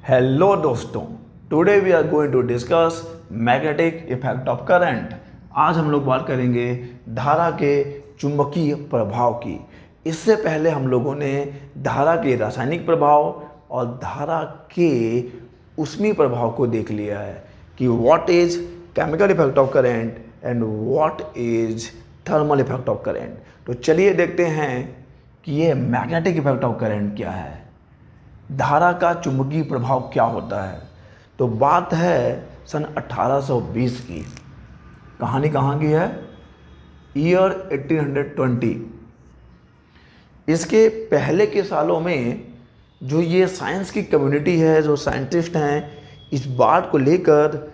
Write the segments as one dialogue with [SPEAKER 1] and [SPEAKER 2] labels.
[SPEAKER 1] Hello दोस्तों, today we are going to discuss magnetic effect of current. आज हम लोग बात करेंगे धारा के चुंबकीय प्रभाव की। इससे पहले हम लोगों ने धारा के रासायनिक प्रभाव और धारा के ऊष्मीय प्रभाव को देख लिया है कि what is chemical effect of current and what is thermal effect of current. तो चलिए देखते हैं कि ये मैग्नेटिक इफेक्ट ऑफ करंट क्या है, धारा का चुंबकीय प्रभाव क्या होता है। तो बात है सन 1820 की। कहानी कहाँ की है? ईयर 1820। इसके पहले के सालों में जो ये साइंस की कम्युनिटी है, जो साइंटिस्ट हैं, इस बात को लेकर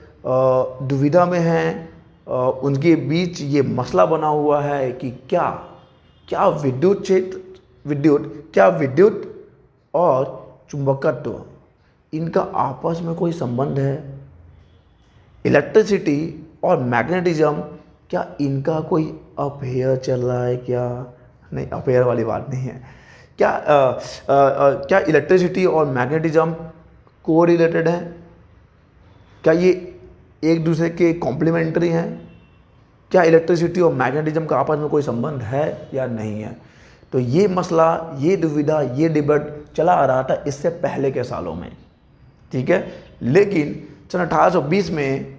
[SPEAKER 1] दुविधा में हैं। उनके बीच ये मसला बना हुआ है कि क्या विद्युत और चुंबकत्व इनका आपस में कोई संबंध है। इलेक्ट्रिसिटी और मैग्नेटिज्म, क्या इनका कोई अफेयर चल रहा है? क्या नहीं, अफेयर वाली बात नहीं है। क्या इलेक्ट्रिसिटी और मैग्नेटिज्म को रिलेटेड है? क्या ये एक दूसरे के कॉम्प्लीमेंट्री हैं? क्या इलेक्ट्रिसिटी और मैग्नेटिज्म का आपस में कोई संबंध है या नहीं है? तो ये मसला, ये दुविधा, ये डिबेट चला आ रहा था इससे पहले के सालों में, ठीक है। लेकिन सन 1820 में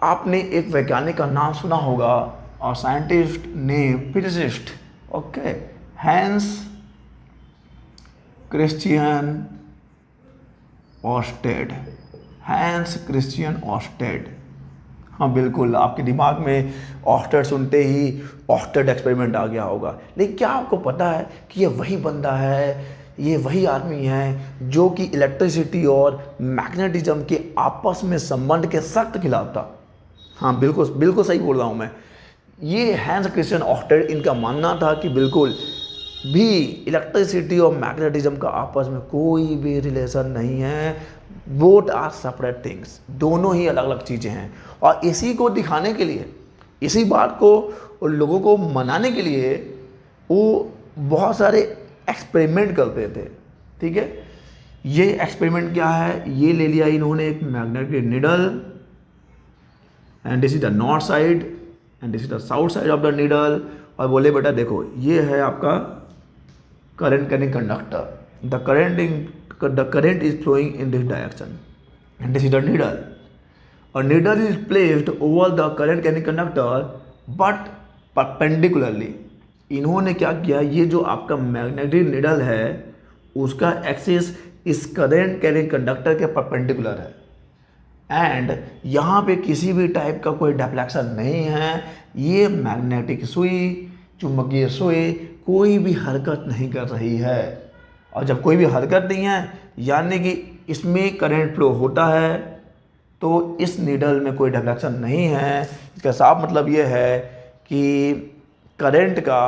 [SPEAKER 1] आपने एक वैज्ञानिक का नाम सुना होगा और साइंटिस्ट ने physicist, okay, Hans Christian Oersted. हाँ बिल्कुल, आपके दिमाग में ऑर्स्टेड सुनते ही ऑर्स्टेड एक्सपेरिमेंट आ गया होगा। लेकिन क्या आपको पता है कि ये वही बंदा है, ये वही आदमी है जो कि इलेक्ट्रिसिटी और मैग्नेटिज्म के आपस में संबंध के सख्त खिलाफ था। हाँ बिल्कुल सही बोल रहा हूँ मैं। ये हैंस क्रिश्चियन ऑर्स्टेड, इनका मानना था कि बिल्कुल भी इलेक्ट्रिसिटी और मैग्नेटिज्म का आपस में कोई भी रिलेशन नहीं है। बोथ आर सेपरेट थिंग्स, दोनों ही अलग अलग चीज़ें हैं। और इसी को दिखाने के लिए, इसी बात को लोगों को मनाने के लिए वो बहुत सारे एक्सपेरिमेंट करते थे, ठीक है। ये एक्सपेरिमेंट क्या है? ये ले लिया इन्होंने एक magnetic needle, and this is the north side and this is the south side of the needle, और बोले बेटा देखो ये है आपका current carrying conductor, the current is flowing in this direction and this is the needle, और needle is placed over the current carrying conductor but perpendicularly. इन्होंने क्या किया, ये जो आपका मैग्नेटिक निडल है उसका एक्सिस इस करंट कैरिंग कंडक्टर के परपेंडिकुलर है, एंड यहाँ पे किसी भी टाइप का कोई डिफ्लेक्शन नहीं है। ये मैग्नेटिक सुई, चुंबकीय सुई कोई भी हरकत नहीं कर रही है। और जब कोई भी हरकत नहीं है यानी कि इसमें करंट फ्लो होता है, तो इस निडल में कोई डिफ्लेक्शन नहीं है। इसका साफ मतलब ये है कि करंट का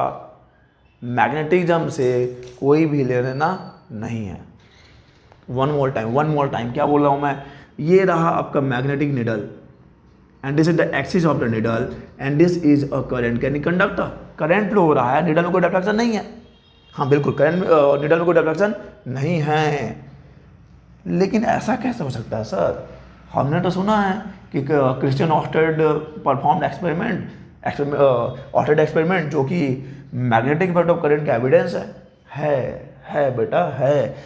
[SPEAKER 1] मैग्नेटिज्म से कोई भी लेना देना नहीं है। वन मोर टाइम, क्या बोल रहा हूँ मैं? ये रहा आपका magnetic needle, and this is the axis of the needle, and this is a current carrying conductor. Current flow हो रहा है, निडल में कोई डिफ्लेक्शन नहीं है। हाँ बिल्कुल, करंट निडल में कोई डिफ्लेक्शन नहीं है। लेकिन ऐसा कैसे हो सकता है सर? हमने तो सुना है कि Christian Oersted performed Oersted experiment जो कि मैग्नेटिक इफेक्ट ऑफ करंट का एविडेंस है बेटा, है।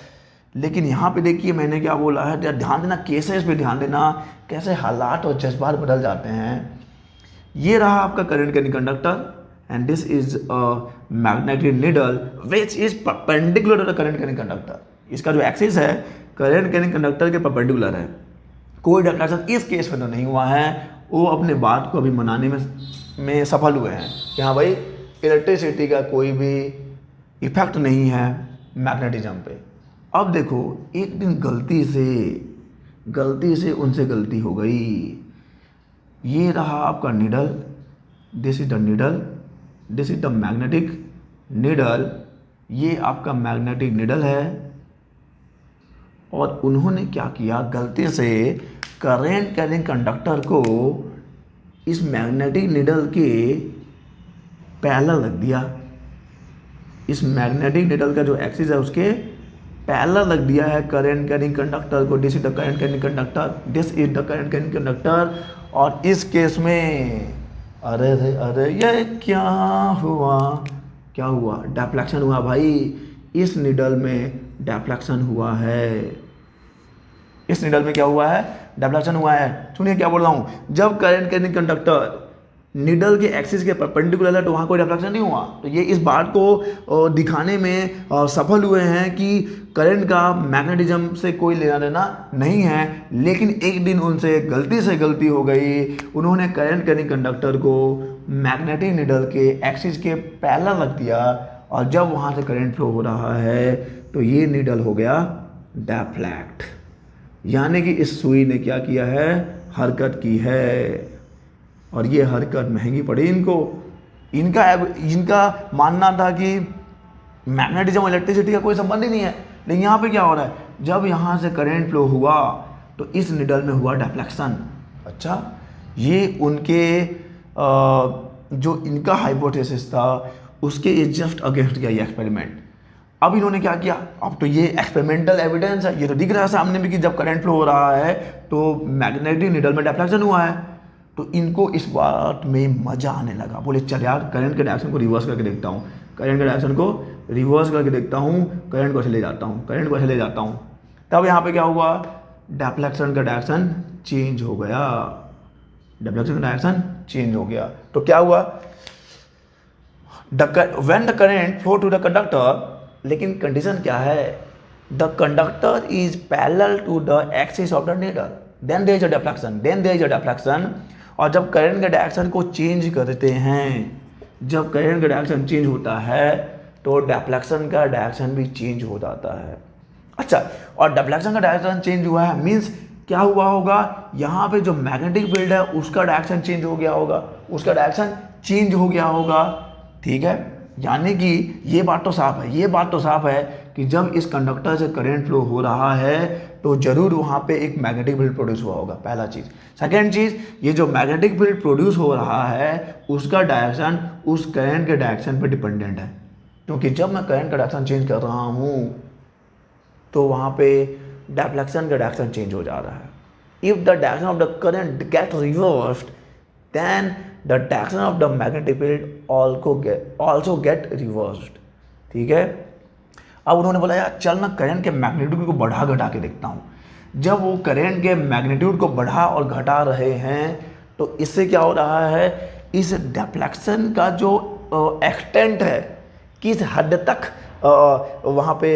[SPEAKER 1] लेकिन यहाँ पे देखिए मैंने क्या बोला है, ध्यान देना, केसेस पे ध्यान देना, कैसे हालात और जज्बात बदल जाते हैं। ये रहा आपका current carrying conductor, and this is a magnetic needle which is perpendicular to the current carrying conductor. इसका जो एक्सिस है करंट कैरिंग कंडक्टर के परपेंडिकुलर है। कोई डिफ्लेक्शन इस केस में तो नहीं हुआ है। वो अपने बात को अभी मनाने में सफल हुए हैं कि हाँ भाई इलेक्ट्रिसिटी का कोई भी इफेक्ट नहीं है मैग्नेटिज्म पे। अब देखो एक दिन गलती से उनसे गलती हो गई। ये रहा आपका needle, this is the needle, this is the magnetic needle, ये आपका मैग्नेटिक निडल है। और उन्होंने क्या किया, गलती से करंट कैरिंग कंडक्टर को इस मैग्नेटिक निडल के पैरेलल रख दिया। इस मैग्नेटिक निडल का जो एक्सिस है उसके पैरेलल रख दिया है करंट कैरिंग कंडक्टर को, this is the current carrying conductor, this is the current carrying conductor. और इस केस में अरे रे अरे ये क्या हुआ, क्या हुआ, डिफ्लेक्शन हुआ भाई, इस निडल में डिफ्लेक्शन हुआ है, इस निडल में क्या हुआ है, डिफ्लेक्शन हुआ है। सुनिए क्या बोल रहा हूँ, जब करंट कैरिंग कंडक्टर निडल के एक्सिस के परपेंडिकुलर है तो वहाँ कोई डिफ्लेक्शन नहीं हुआ। तो ये इस बात को दिखाने में सफल हुए हैं कि करंट का मैग्नेटिज्म से कोई लेना देना नहीं है। लेकिन एक दिन उनसे गलती से गलती हो गई, उन्होंने करंट कैरिंग कंडक्टर को मैग्नेटिक निडल के एक्सिस के पैरेलल रख दिया, और जब वहाँ से करंट फ्लो हो रहा है तो ये निडल हो गया डिफ्लेक्ट, यानी कि इस सुई ने क्या किया है, हरकत की है। और ये हरकत महंगी पड़ी इनको। इनका मानना था कि मैग्नेटिज्म और इलेक्ट्रिसिटी का कोई संबंध ही नहीं है, लेकिन यहाँ पे क्या हो रहा है, जब यहाँ से करंट फ्लो हुआ तो इस निडल में हुआ डिफ्लेक्शन। अच्छा, ये उनके जो इनका हाइपोथेसिस था उसके जस्ट अगेंस्ट गया ये एक्सपेरिमेंट। अब इन्होंने क्या किया, अब तो ये एक्सपेरिमेंटल एविडेंस है, ये तो दिख रहा है सामने में कि जब करंट फ्लो हो रहा है तो मैग्नेटिक निडल में डिफ्लेक्शन हुआ है। तो इनको इस बात में मजा आने लगा, बोले चल यार करंट के डायरेक्शन को रिवर्स करके देखता हूँ, करंट के डायरेक्शन को रिवर्स करके देखता हूँ, करंट को चले जाता हूँ, करंट को चले जाता हूँ। तब यहाँ पे क्या हुआ, डिफ्लेक्शन का डायरेक्शन चेंज हो गया, डिफ्लेक्शन का डायरेक्शन चेंज हो गया। तो क्या हुआ, when the current flow to the conductor, लेकिन कंडीशन क्या है, the conductor is parallel to the axis of the needle, then there is a deflection, then there is a deflection. और जब करंट के डायरेक्शन को चेंज करते हैं, जब करंट का डायरेक्शन चेंज होता है तो डिफ्लेक्शन का डायरेक्शन भी चेंज हो जाता है। अच्छा, और डिफ्लेक्शन का डायरेक्शन चेंज हुआ है मीन्स क्या हुआ होगा, यहाँ पे जो मैग्नेटिक फील्ड है उसका डायरेक्शन चेंज हो गया होगा, उसका डायरेक्शन चेंज हो गया होगा। ठीक है, यानी कि ये बात तो साफ है, ये बात तो साफ है कि जब इस कंडक्टर से करंट फ्लो हो रहा है तो जरूर वहाँ पे एक मैग्नेटिक फील्ड प्रोड्यूस हुआ होगा, पहला चीज़। सेकेंड चीज़, ये जो मैग्नेटिक फील्ड प्रोड्यूस हो रहा है उसका डायरेक्शन उस करंट के डायरेक्शन पे डिपेंडेंट है, क्योंकि जब मैं करंट का डायरेक्शन चेंज कर रहा हूँ तो वहाँ पे डिफ्लेक्शन का डायरेक्शन चेंज हो जा रहा है। If the direction of the current get reversed then the direction of the magnetic field also get reversed. ठीक है, अब उन्होंने बोला यार चल ना करंट के मैग्नीट्यूड को बढ़ा घटा के देखता हूँ। जब वो करंट के मैग्नीट्यूड को बढ़ा और घटा रहे हैं तो इससे क्या हो रहा है, इस डिफ्लेक्शन का जो एक्सटेंट है, किस हद तक वहाँ पे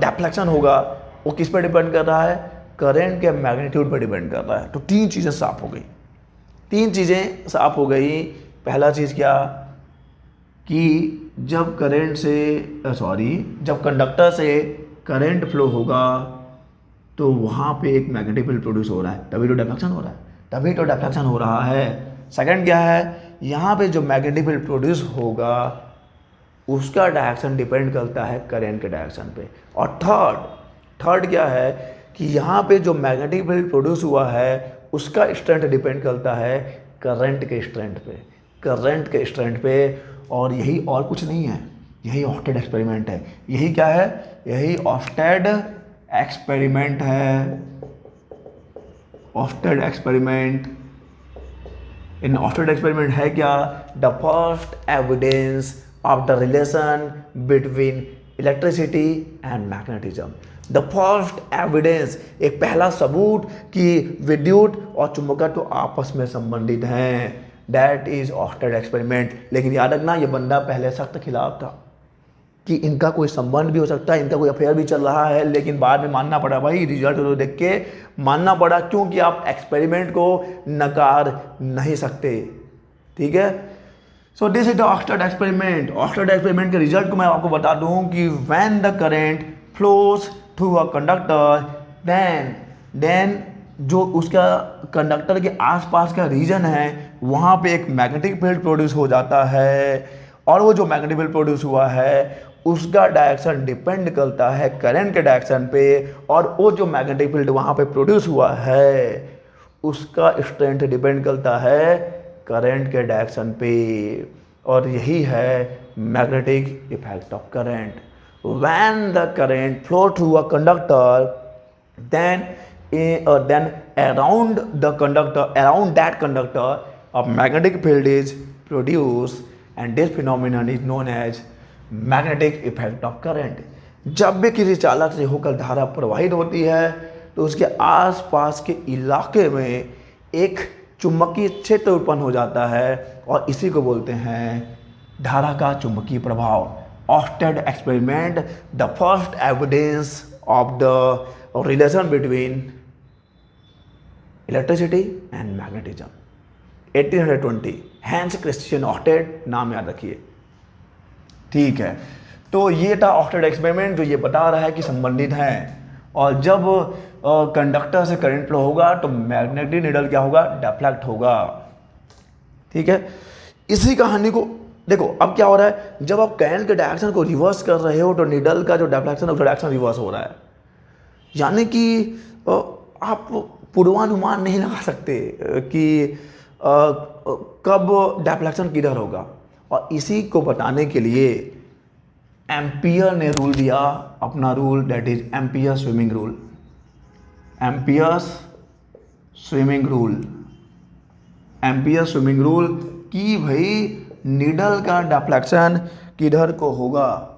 [SPEAKER 1] डिफ्लेक्शन होगा, वो किस पर डिपेंड कर रहा है, करंट के मैग्नीट्यूड पर डिपेंड कर रहा है। तो तीन चीज़ें साफ हो गई, तीन चीज़ें साफ हो गई। पहला चीज़ क्या कि जब करंट से जब कंडक्टर से करंट फ्लो होगा तो वहाँ पे एक मैग्नेटिक फील्ड प्रोड्यूस हो रहा है, तभी तो डिफ्लेक्शन हो रहा है, तभी तो डिफ्लेक्शन हो रहा है। सेकंड क्या है, यहाँ पे जो मैग्नेटिक फील्ड प्रोड्यूस होगा उसका डायरेक्शन डिपेंड करता है करंट के डायरेक्शन पे। और थर्ड क्या है कि यहाँ पे जो मैग्नेटिक फील्ड प्रोड्यूस हुआ है उसका स्ट्रेंथ डिपेंड करता है करंट के स्ट्रेंथ पे, करंट के स्ट्रेंथ पे। और यही और कुछ नहीं है, यही ऑस्टेड एक्सपेरिमेंट है। यही क्या है, यही ऑस्टेड एक्सपेरिमेंट है, ऑस्टेड एक्सपेरिमेंट। इन ऑस्टेड एक्सपेरिमेंट है क्या, the first evidence of the relation between electricity and magnetism. The first evidence, एक पहला सबूत कि विद्युत और चुंबकत्व आपस में संबंधित हैं, दैट इज ऑस्टेड एक्सपेरिमेंट। लेकिन याद रखना ये बंदा पहले सख्त खिलाफ था कि इनका कोई संबंध भी हो सकता है, इनका कोई अफेयर भी चल रहा है, लेकिन बाद में मानना पड़ा भाई, रिजल्ट तो देख के मानना पड़ा, क्योंकि आप एक्सपेरिमेंट को नकार नहीं सकते। ठीक है, so this is the Oersted experiment. Oersted experiment के रिजल्ट को मैं आपको बता दूं कि when the current flows through a conductor then जो उसका कंडक्टर के आसपास का रीजन है वहाँ पे एक मैग्नेटिक फील्ड प्रोड्यूस हो जाता है, और वो जो मैग्नेटिक फील्ड प्रोड्यूस हुआ है उसका डायरेक्शन डिपेंड करता है करंट के डायरेक्शन पे, और वो जो मैग्नेटिक फील्ड वहाँ पे प्रोड्यूस हुआ है उसका स्ट्रेंथ डिपेंड करता है करंट के डायरेक्शन पे। और यही है magnetic effect of current. when the current flow through a conductor, then then around that conductor a magnetic field is produced, and this phenomenon is known as magnetic effect of current. जब भी किसी चालक से होकर धारा प्रवाहित होती है तो उसके आसपास के इलाके में एक चुंबकीय क्षेत्र उत्पन्न हो जाता है और इसी को बोलते हैं धारा का चुंबकीय प्रभाव। Oersted experiment the first evidence of the relation between electricity and magnetism 1820, Hans Christian Oersted, नाम याद रखिए। ठीक है, तो ये था ऑस्टेड एक्सपेरिमेंट जो ये बता रहा है कि संबंधित हैं, और जब कंडक्टर से करंट फ्लो होगा तो मैग्नेटिक नीडल क्या होगा, डिफ्लेक्ट होगा। ठीक है, इसी कहानी को देखो अब क्या हो रहा है, जब आप करंट के डायरेक्शन को रिवर्स कर रहे हो तो नीडल का जो डिफ्लेक्शन है उसका डायरेक्शन रिवर्स हो रहा है, यानी कि आप पूर्वानुमान नहीं लगा सकते कि कब डिफ्लेक्शन किधर होगा। और इसी को बताने के लिए एम्पियर ने रूल दिया, अपना rule, that is ampere swimming rule. Amperes swimming rule, ampere swimming rule कि भाई नीडल का डिफ्लेक्शन किधर को होगा,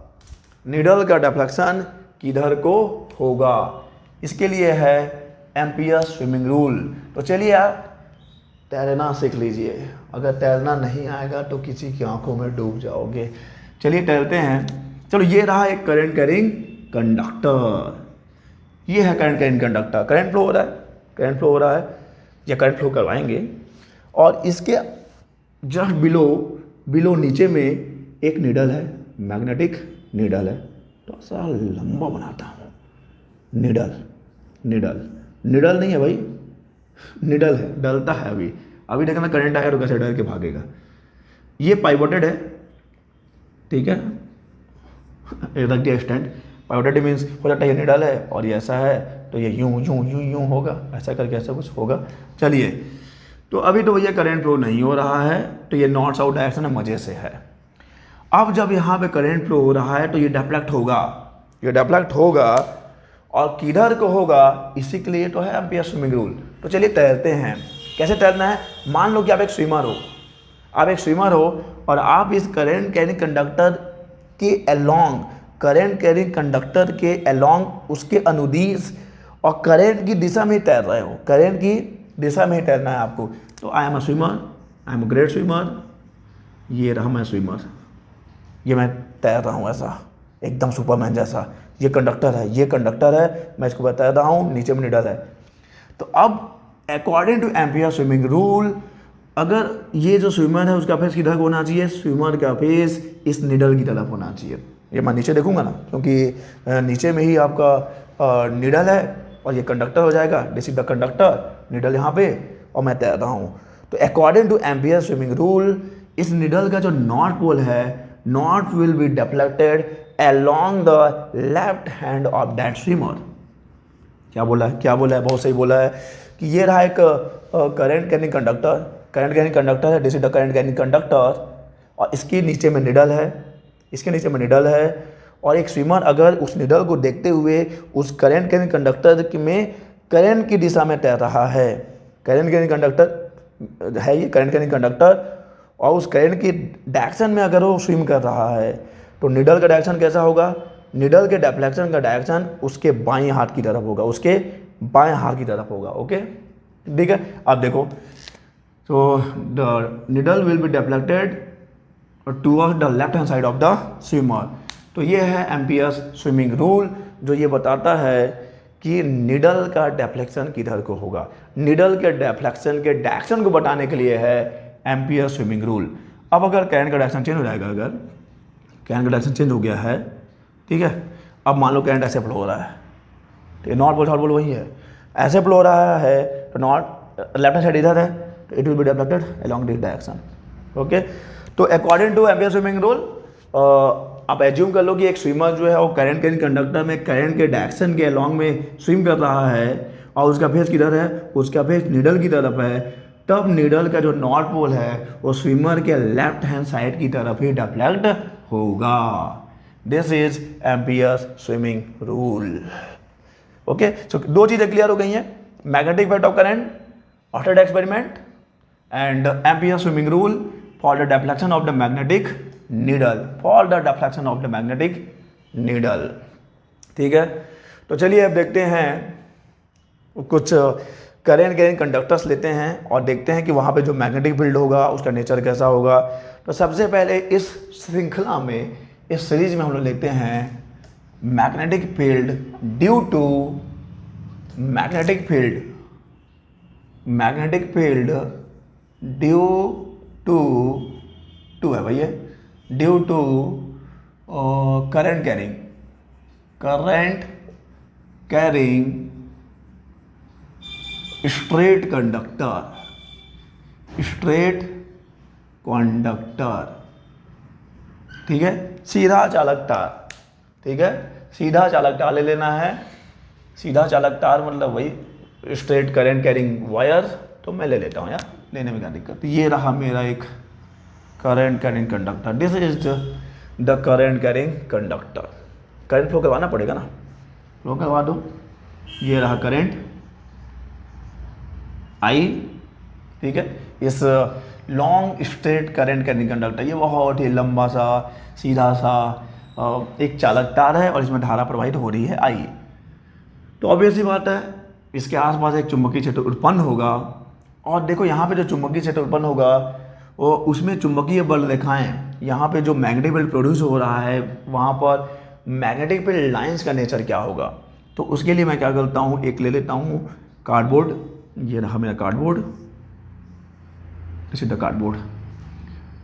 [SPEAKER 1] नीडल का डिफ्लेक्शन किधर को होगा, इसके लिए है एम्पियर स्विमिंग रूल। तो चलिए आप तैरना सीख लीजिए, अगर तैरना नहीं आएगा तो किसी की आंखों में डूब जाओगे। चलिए तैरते हैं। चलो ये रहा एक करंट कैरिंग कंडक्टर, ये है current carrying conductor, current flow हो रहा है, करंट फ्लो हो रहा है या करंट फ्लो करवाएंगे, और इसके जस्ट बिलो नीचे में एक निडल है, मैग्नेटिक निडल है, तो सा लंबा बनाता हूँ, निडल नहीं है भाई, निडल है, डलता है। अभी देखना करंट आया तो कैसे डर के भागेगा। ये पाइवोटेड है, ठीक है, रख दिया स्टैंड। पाइवोटेड मीन्स हो जाता है ये निडल है और ये ऐसा है तो ये यूं होगा, ऐसा करके ऐसा कुछ होगा। चलिए, तो अभी तो भैया करंट फ्लो नहीं हो रहा है, तो ये नॉर्थ साउथ डायरेक्शन है, मजे से है। अब जब यहाँ पे करंट फ्लो हो रहा है तो ये डिफ्लेक्ट होगा, ये डिफ्लेक्ट होगा, और किधर को होगा, इसी के लिए तो है एम्पियर स्विमिंग रूल। तो चलिए तैरते हैं। कैसे तैरना है, मान लो कि आप एक स्विमर हो, और आप इस करंट कैरिंग कंडक्टर के अलोंग, करंट कैरिंग कंडक्टर के अलोंग उसके अनुदिश और करंट की दिशा में ही तैर रहे हो, करंट की दिशा में ही तैरना है आपको। तो I am a swimmer, I am a great swimmer, ये रहा मैं स्विमर, ये मैं तैर रहा हूँ ऐसा एकदम सुपरमैन जैसा। ये कंडक्टर है, मैं इसको बता रहा हूँ, नीचे में निडल है। तो अब according to Ampere swimming rule, अगर ये जो स्विमर है उसका फेस किधर होना चाहिए, स्विमर का फेस इस निडल की तरफ होना चाहिए। ये मैं नीचे देखूंगा ना, क्योंकि नीचे में ही आपका निडल है और ये कंडक्टर हो जाएगा, this is the conductor, needle यहाँ पे और मैं तैर रहा हूँ। तो according to Ampere swimming rule, इस निडल का जो नॉर्थ पोल है, north will be deflected along the left hand of that swimmer। क्या बोला है, बहुत सही बोला है कि ये रहा एक करंट कैरिंग कंडक्टर है, this is the current carrying conductor, और इसके नीचे में निडल है, और एक स्विमर अगर उस निडल को देखते हुए उस करंट कैरिंग कंडक्टर में करंट की दिशा में तैर रहा है, करंट कैरिंग कंडक्टर है ये करंट कैरिंग कंडक्टर, और उस करंट की डायरेक्शन में अगर वो स्विम कर रहा है तो निडल का डायरेक्शन कैसा होगा, निडल के डिफ्लेक्शन का डायरेक्शन उसके बाएं हाथ की तरफ होगा, ओके, ठीक है। अब देखो, तो the needle will be deflected towards the left hand side of the swimmer. तो ये है एम्पियर्स स्विमिंग रूल, जो ये बताता है कि निडल का डिफ्लेक्शन किधर को होगा, निडल के डिफ्लेक्शन के डायरेक्शन को बताने के लिए है एम्पियर स्विमिंग रूल। अब अगर करंट का डायरेक्शन चेंज हो जाएगा, अगर करंट का डायरेक्शन चेंज हो गया है, ठीक है, अब मान लो करंट ऐसे फ्लो हो रहा है, ठीक है, नॉर्थ पोल साउथ पोल वही है, ऐसे फ्लो हो रहा है तो नॉर्थ लेफ्ट साइड इधर है, तो it will be deflected along this direction, okay. तो according to Ampere swimming rule, आप एज्यूम कर लो कि एक स्विमर जो है वो करंट कैरिंग कंडक्टर में करंट के डायरेक्शन के अलोंग में स्विम कर रहा है, और उसका फेस किधर है, उसका फेस निडल की तरफ है, तब निडल का जो नॉर्थ पोल है वो स्विमर के लेफ्ट हैंड साइड की तरफ ही डिफ्लेक्ट होगा। This is Ampere's swimming rule. Okay, so दो चीजें क्लियर हो गई हैं, magnetic effect of current, Oersted experiment, and Ampere's swimming rule for the deflection of the magnetic needle, for the deflection of the magnetic needle. ठीक है, तो चलिए अब देखते हैं कुछ करंट कैरिंग कंडक्टर्स लेते हैं और देखते हैं कि वहाँ पे जो मैग्नेटिक फील्ड होगा उसका नेचर कैसा होगा। तो सबसे पहले इस श्रृंखला में, इस सीरीज में हम लोग लेते हैं magnetic field due to magnetic field due to है भैया, due to current carrying straight conductor. ठीक है, सीधा चालक तार। ठीक है, सीधा चालक तार ले लेना है। सीधा चालक तार मतलब वही स्ट्रेट करंट कैरिंग वायर, तो मैं ले लेता हूँ यार, लेने में क्या दिक्कत। ये रहा मेरा एक current carrying conductor, this is the current carrying conductor. Current flow करवाना पड़ेगा ना, फ्लो करवा दो। ये रहा करंट आई। ठीक है, इस long straight current carrying conductor, ये बहुत ही लंबा सा सीधा सा एक चालक तार है और इसमें धारा प्रवाहित हो रही है आई। तो ऑब्वियस सी बात है, इसके आसपास एक चुंबकीय क्षेत्र उत्पन्न होगा और देखो यहाँ पे जो चुंबकीय क्षेत्र उत्पन्न होगा वो उसमें चुंबकीय बल रेखाएं, यहाँ पे जो मैग्नेटिक फील्ड प्रोड्यूस हो रहा है वहाँ पर मैग्नेटिक फील्ड लाइंस का नेचर क्या होगा। तो उसके लिए मैं क्या करता हूँ, एक ले लेता हूँ कार्डबोर्ड। ये रहा मेरा कार्डबोर्ड, सीधा कार्डबोर्ड।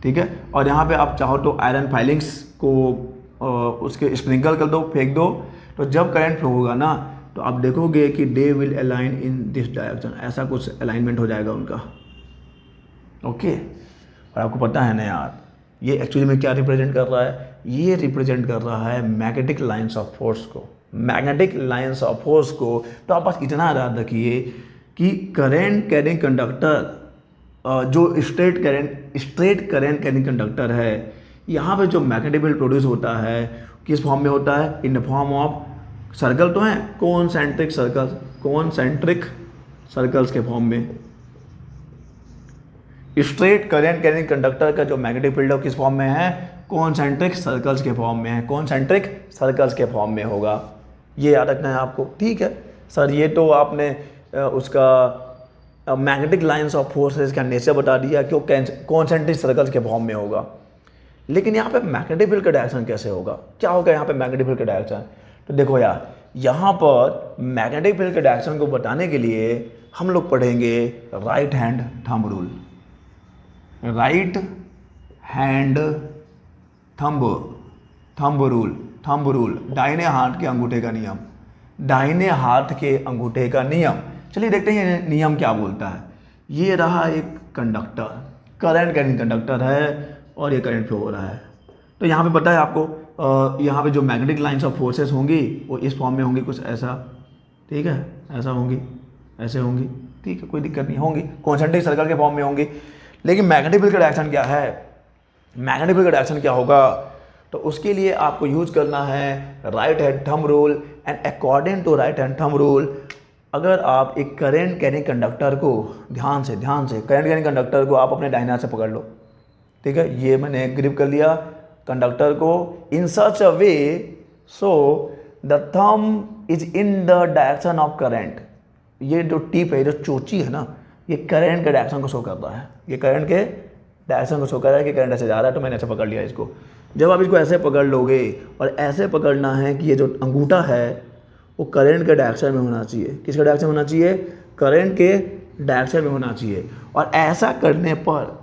[SPEAKER 1] ठीक है, और यहाँ पे आप चाहो तो आयरन फाइलिंग्स को उसके स्प्रिंकल कर दो, फेंक दो। तो जब करंट फ्लो होगा ना तो आप देखोगे कि they will align in this direction, ऐसा कुछ अलाइनमेंट हो जाएगा उनका। ओके, और आपको पता है ना यार, ये एक्चुअली में क्या रिप्रेजेंट कर रहा है, ये रिप्रेजेंट कर रहा है मैग्नेटिक लाइंस ऑफ फोर्स को, मैग्नेटिक लाइंस ऑफ फोर्स को। तो आप बस इतना याद रखिए कि करंट कैरिंग कंडक्टर, जो स्ट्रेट करंट कैरिंग कंडक्टर है, यहाँ पे जो मैग्नेटिक फील्ड प्रोड्यूस होता है किस फॉर्म में होता है, in the form of circle तो है, कॉन्सेंट्रिक सर्कल्स के फॉर्म में। स्ट्रेट करंट कैरिंग कंडक्टर का जो मैग्नेटिक फील्ड है किस फॉर्म में है, कॉन्सेंट्रिक सर्कल्स के फॉर्म में है, कॉन्सेंट्रिक सर्कल्स के फॉर्म में होगा। ये याद रखना है आपको। ठीक है सर, ये तो आपने उसका मैग्नेटिक लाइंस ऑफ फोर्सेस का नेचर बता दिया कि वो कॉन्सेंट्रिक सर्कल्स के फॉर्म में होगा, लेकिन यहाँ पे मैग्नेटिक फील्ड का डायरेक्शन कैसे होगा, क्या होगा यहाँ पे मैग्नेटिक फील्ड का डायरेक्शन। तो देखो यार, यहाँ पर मैग्नेटिक फील्ड के डायरेक्शन को बताने के लिए हम लोग पढ़ेंगे right hand thumb rule. Right hand thumb rule, दाहिने हाथ के अंगूठे का नियम, दाहिने हाथ के अंगूठे का नियम। चलिए देखते हैं ये नियम क्या बोलता है। ये रहा एक कंडक्टर, करंट कैरिंग कंडक्टर है और ये करंट फ्लो हो रहा है। तो यहाँ पे पता है आपको, यहाँ पे जो मैग्नेटिक लाइंस ऑफ फोर्सेस होंगी वो इस फॉर्म में होंगी, कुछ ऐसा। ठीक है, ऐसा होंगी, ऐसे होंगी। ठीक है, कोई दिक्कत नहीं, होंगी कॉन्सेंट्रिक सर्कल के फॉर्म में होंगी। लेकिन मैग्नेटिक फील्ड का डायरेक्शन क्या है, मैग्नेटिक फील्ड का डायरेक्शन क्या होगा, तो उसके लिए आपको यूज करना है right hand thumb rule. And according to right hand thumb rule, अगर आप एक करंट कैरिंग कंडक्टर को ध्यान से करंट कैरिंग कंडक्टर को आप अपने दाहिने हाथ से पकड़ लो। ठीक है, ये मैंने ग्रिप कर लिया कंडक्टर को in such a way so the thumb is in the direction of current. ये जो टिप है, जो चोची है ना, ये करंट के डायरेक्शन को शो कर रहा है, ये करंट के डायरेक्शन को शो कर रहा है कि करंट ऐसे जा रहा है। तो मैंने ऐसे पकड़ लिया इसको। जब आप इसको ऐसे पकड़ लोगे और ऐसे पकड़ना है कि ये जो अंगूठा है वो करंट के डायरेक्शन में होना चाहिए। किसके डायरेक्शन में होना चाहिए, करंट के डायरेक्शन में होना चाहिए। और ऐसा करने पर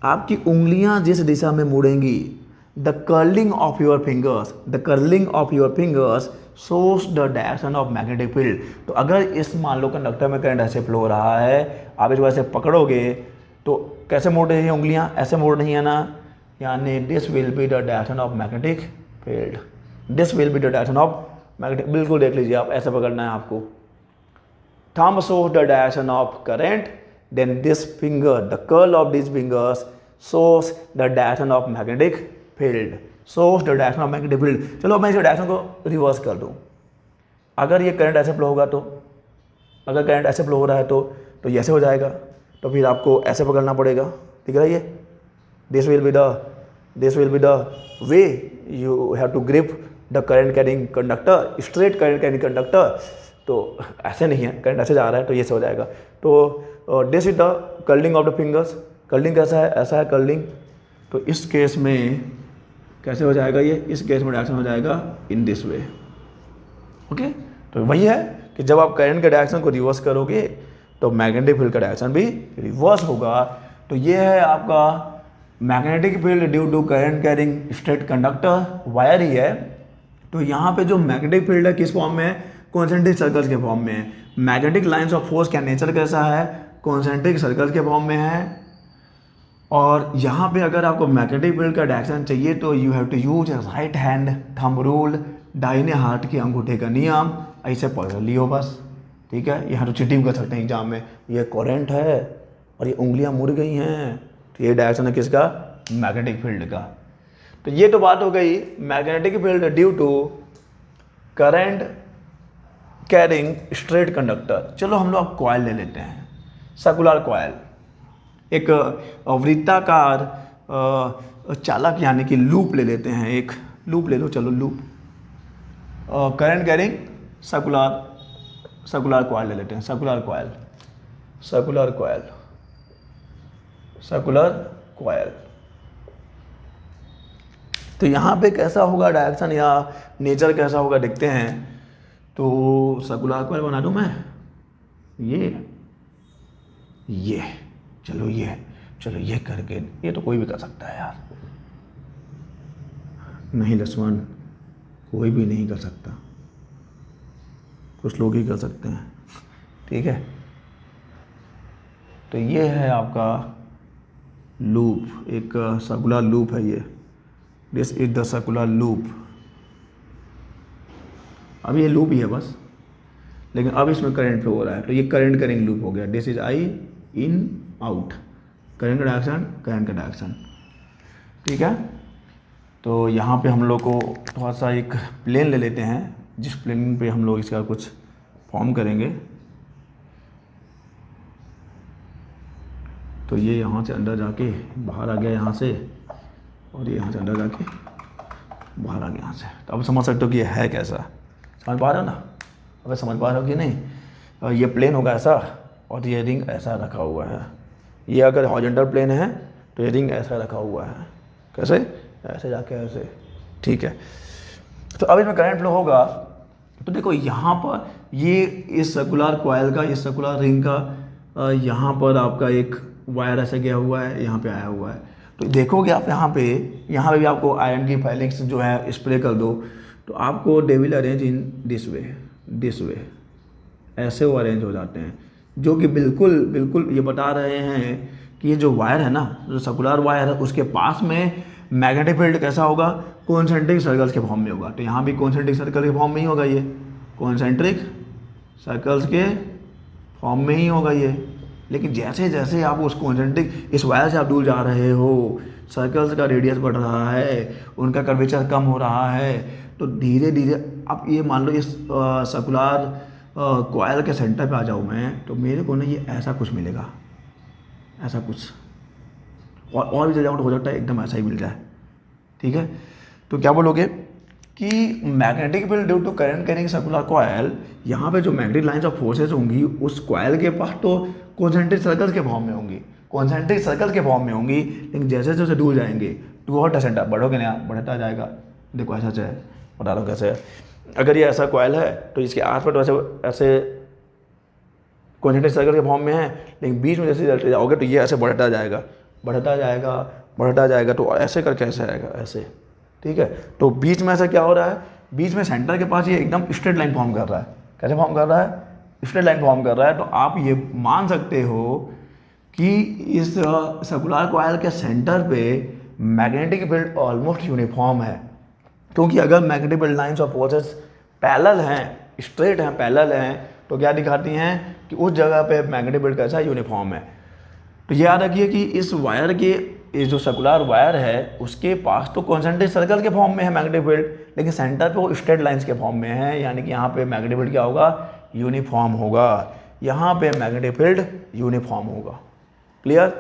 [SPEAKER 1] आपकी उंगलियां जिस दिशा में मुड़ेंगी, the curling of your fingers सोर्स the direction of magnetic field. तो अगर इस मान लो कंडक्टर में करंट ऐसे फ्लो हो रहा है, आप इसको ऐसे पकड़ोगे तो कैसे मोड़ रही है उंगलियां, ऐसे मोड़ रही है ना, यानी this will be the direction of magnetic field, this will be the direction of magnetic. बिल्कुल देख लीजिए आप, ऐसे पकड़ना है आपको। Thumb shows the direction of current, then this finger, the curl of these fingers shows the direction of magnetic field. Shows the direction of magnetic field. चलो मैं इस डायरेक्शन को रिवर्स कर दूँ। अगर ये करंट ऐसे फ्लो होगा तो, अगर करंट ऐसे फ्लो हो रहा है तो ये ऐसे हो जाएगा, तो फिर आपको ऐसे पकड़ना पड़ेगा। दिख रहा है ये, this will be the way you have to grip the current carrying conductor, straight current carrying conductor. तो ऐसे नहीं है, करंट ऐसे जा रहा है तो ये से हो जाएगा। तो this is the curling of the fingers. Curling कैसा है, ऐसा है कर्लिंग। तो इस केस में कैसे हो जाएगा ये, इस केस में डायरेक्शन हो जाएगा इन दिस वे। ओके, तो वही है कि जब आप करंट के डायरेक्शन को रिवर्स करोगे तो मैग्नेटिक फील्ड का डायरेक्शन भी रिवर्स होगा। तो ये है आपका magnetic field due to current carrying straight conductor, wire ही है। तो यहाँ पे जो मैग्नेटिक फील्ड है किस फॉर्म में है, कॉन्सेंट्रिक सर्कल्स के फॉर्म में है। मैग्नेटिक लाइंस ऑफ फोर्स का नेचर कैसा है, कॉन्सेंट्रिक सर्कल्स के फॉर्म में है। और यहाँ पे अगर आपको मैग्नेटिक फील्ड का डायरेक्शन चाहिए तो you have to use right hand thumb rule, दाहिने हाथ के अंगूठे का नियम, ऐसे पढ़ लियो बस। ठीक है, यहाँ तो चीटिंग कर सकते हैं एग्जाम में। ये करंट है और ये उंगलियाँ मुड़ गई हैं, तो ये डायरेक्शन है किसका, मैग्नेटिक फील्ड का। तो ये तो बात हो गई magnetic field due to current carrying straight conductor. चलो हम लोग कॉइल ले लेते हैं, सर्कुलर कॉइल, एक वृत्ताकार चालक यानी कि लूप ले लेते हैं, एक लूप ले लो, चलो loop, current carrying circular coil ले लेते हैं, सर्कुलर कॉइल। तो यहाँ पे कैसा होगा डायरेक्शन या नेचर कैसा होगा देखते हैं। तो सर्कुलर कॉइल बना दूँ मैं, ये चलो ये करके, ये तो कोई भी कर सकता है यार। नहीं लक्ष्मण, कोई भी नहीं कर सकता, कुछ लोग ही कर सकते हैं। ठीक है, तो ये है आपका लूप, एक सर्कुलर लूप है ये, this is the circular loop. अब ये लूप ही है बस, लेकिन अब इसमें करंट फ्लो हो रहा है, तो ये करंट कैरिंग लूप हो गया। This is I in out, current का डायरेक्शन। ठीक है, तो यहाँ पे हम लोग को थोड़ा सा एक प्लेन ले लेते हैं, जिस प्लेन पे हम लोग इसका कुछ फॉर्म करेंगे। तो ये यहाँ से अंदर जाके बाहर आ गया यहाँ से, और ये यहाँ से अंदर जाके बाहर आ गया यहाँ से। तो अब समझ सकते हो कि ये है कैसा, समझ पा रहे हो ना, अब समझ पा रहे हो कि नहीं। ये प्लेन होगा ऐसा, और ये रिंग ऐसा रखा हुआ है। ये अगर हॉरिजॉन्टल प्लेन है तो ये रिंग ऐसा रखा हुआ है, कैसे, ऐसे जाके ऐसे। ठीक है, तो अब इसमें करंट फ्लो होगा। तो देखो यहाँ पर ये इस सर्कुलर कॉइल का, इस सर्कुलर रिंग का यहाँ पर आपका एक वायर ऐसे गया हुआ है, यहाँ पे आया हुआ है। तो देखोगे आप यहाँ पे भी आपको आयरन की फाइलिंग्स जो है स्प्रे कर दो, तो आपको they will arrange in this way, ऐसे वो अरेंज हो जाते हैं। जो कि बिल्कुल ये बता रहे हैं कि ये जो वायर है ना, जो सर्कुलर वायर है, उसके पास में मैग्नेटिक फील्ड कैसा होगा, कॉन्सेंट्रिक सर्कल्स के फॉर्म में होगा। तो यहाँ भी कॉन्सेंट्रिक सर्कल के फॉर्म में ही होगा, ये कॉन्सेंट्रिक सर्कल्स के फॉर्म में ही होगा ये। लेकिन जैसे जैसे आप उस कॉन्सेंट्रिक, इस वायर से आप दूर जा रहे हो, सर्कल्स का रेडियस बढ़ रहा है, उनका कर्वेचर कम हो रहा है, तो धीरे धीरे आप ये मान लो इस सर्कुलर कॉइल के सेंटर पे आ जाऊँ मैं, तो मेरे को ना ये ऐसा कुछ मिलेगा, ऐसा कुछ, और भी चल जाऊँ तो हो सकता है एकदम ऐसा ही मिल जाए। ठीक है, तो क्या बोलोगे कि magnetic field due to current carrying circular coil, यहाँ पे जो मैग्नेटिक लाइंस ऑफ फोर्सेस होंगी उस कॉइल के पास तो कॉन्सेंट्रिक सर्कल्स के फॉर्म में होंगी, लेकिन जैसे जैसे दूर जाएंगे टुवर्ड द सेंटर, बढ़ोगे ना, बढ़ता जाएगा। देखो ऐसा है, बता रहा हूँ कैसे है। अगर ये ऐसा कॉइल है तो इसके आसपास वैसे ऐसे कॉन्सेंट्रिक सर्कल के फॉर्म में है, लेकिन बीच में जैसे चलते जाओगे तो ये ऐसे बढ़ता जाएगा, तो ऐसे करके ऐसे आएगा, ऐसे। ठीक है, तो बीच में ऐसा क्या हो रहा है, बीच में सेंटर के पास ये एकदम स्ट्रेट लाइन फॉर्म कर रहा है। कैसे फॉर्म कर रहा है, स्ट्रेट लाइन फॉर्म कर रहा है। तो आप ये मान सकते हो कि इस सर्कुलर कॉइल के सेंटर पे मैग्नेटिक फील्ड ऑलमोस्ट यूनिफॉर्म है, क्योंकि अगर magnetic field lines of forces parallel हैं, स्ट्रेट हैं, पैरेलल हैं, तो क्या दिखाती हैं कि उस जगह पे मैग्नेटिक फील्ड कैसा यूनिफॉर्म है। तो याद रखिए कि इस वायर के ये जो सर्कुलर वायर है उसके पास तो कॉन्सेंट्रिक सर्कल के फॉर्म में है मैग्नेटिक फील्ड, लेकिन सेंटर पे वो स्ट्रेट लाइंस के फॉर्म में है, यानी कि यहाँ पे मैग्नेटिक फील्ड क्या होगा, यूनिफॉर्म होगा। यहाँ पे मैग्नेटिक फील्ड यूनिफॉर्म होगा। क्लियर।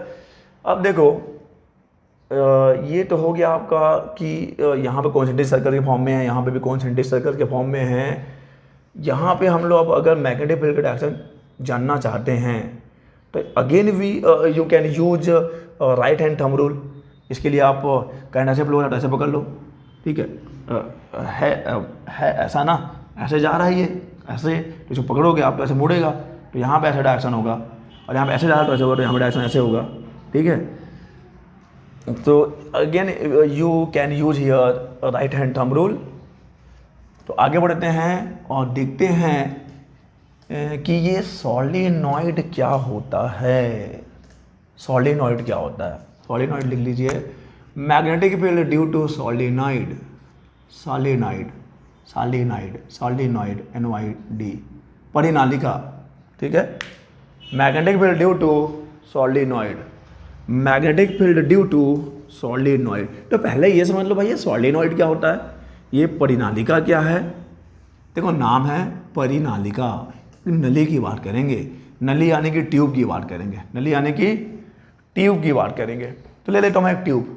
[SPEAKER 1] अब देखो ये तो हो गया आपका कि यहाँ पे कॉन्सेंट्रिक सर्कल के फॉर्म में है, यहाँ पे भी कॉन्सेंट्रिक सर्कल के फॉर्म में है। यहाँ पे हम लोग अब अगर मैग्नेटिक फील्ड का डायरेक्शन जानना चाहते हैं तो again we you can use right hand thumb rule. इसके लिए आप करंट ऐसे फ्लो ऐसे पकड़ लो, ठीक है ऐसा ना, ऐसे जा रहा है ये ऐसे, तो जो पकड़ोगे आप तो ऐसे मुड़ेगा, तो यहाँ पे ऐसा डायरेक्शन होगा, और यहाँ पे ऐसे जा रहा है तो ऐसे होगा, तो यहाँ पे डायरेक्शन ऐसे होगा। ठीक है, तो again you can use here right hand thumb rule. तो आगे बढ़ते हैं और देखते हैं कि ये सॉलिनॉइड क्या होता है। सॉलिनॉइड क्या होता है, सॉलिनॉइड लिख लीजिए, magnetic field due to solenoid, solenoid solenoid solenoid NYD, परिनालिका। ठीक है, magnetic field due to solenoid, magnetic field due to solenoid. तो पहले ये समझ लो भाई ये सॉलिनॉइड क्या होता है, ये परिनालिका क्या है। देखो नाम है परिनालिका, नली की बात करेंगे, नली यानी कि ट्यूब की बात करेंगे, नली यानी कि ट्यूब की बात करेंगे। तो ले लेता हूँ मैं एक ट्यूब,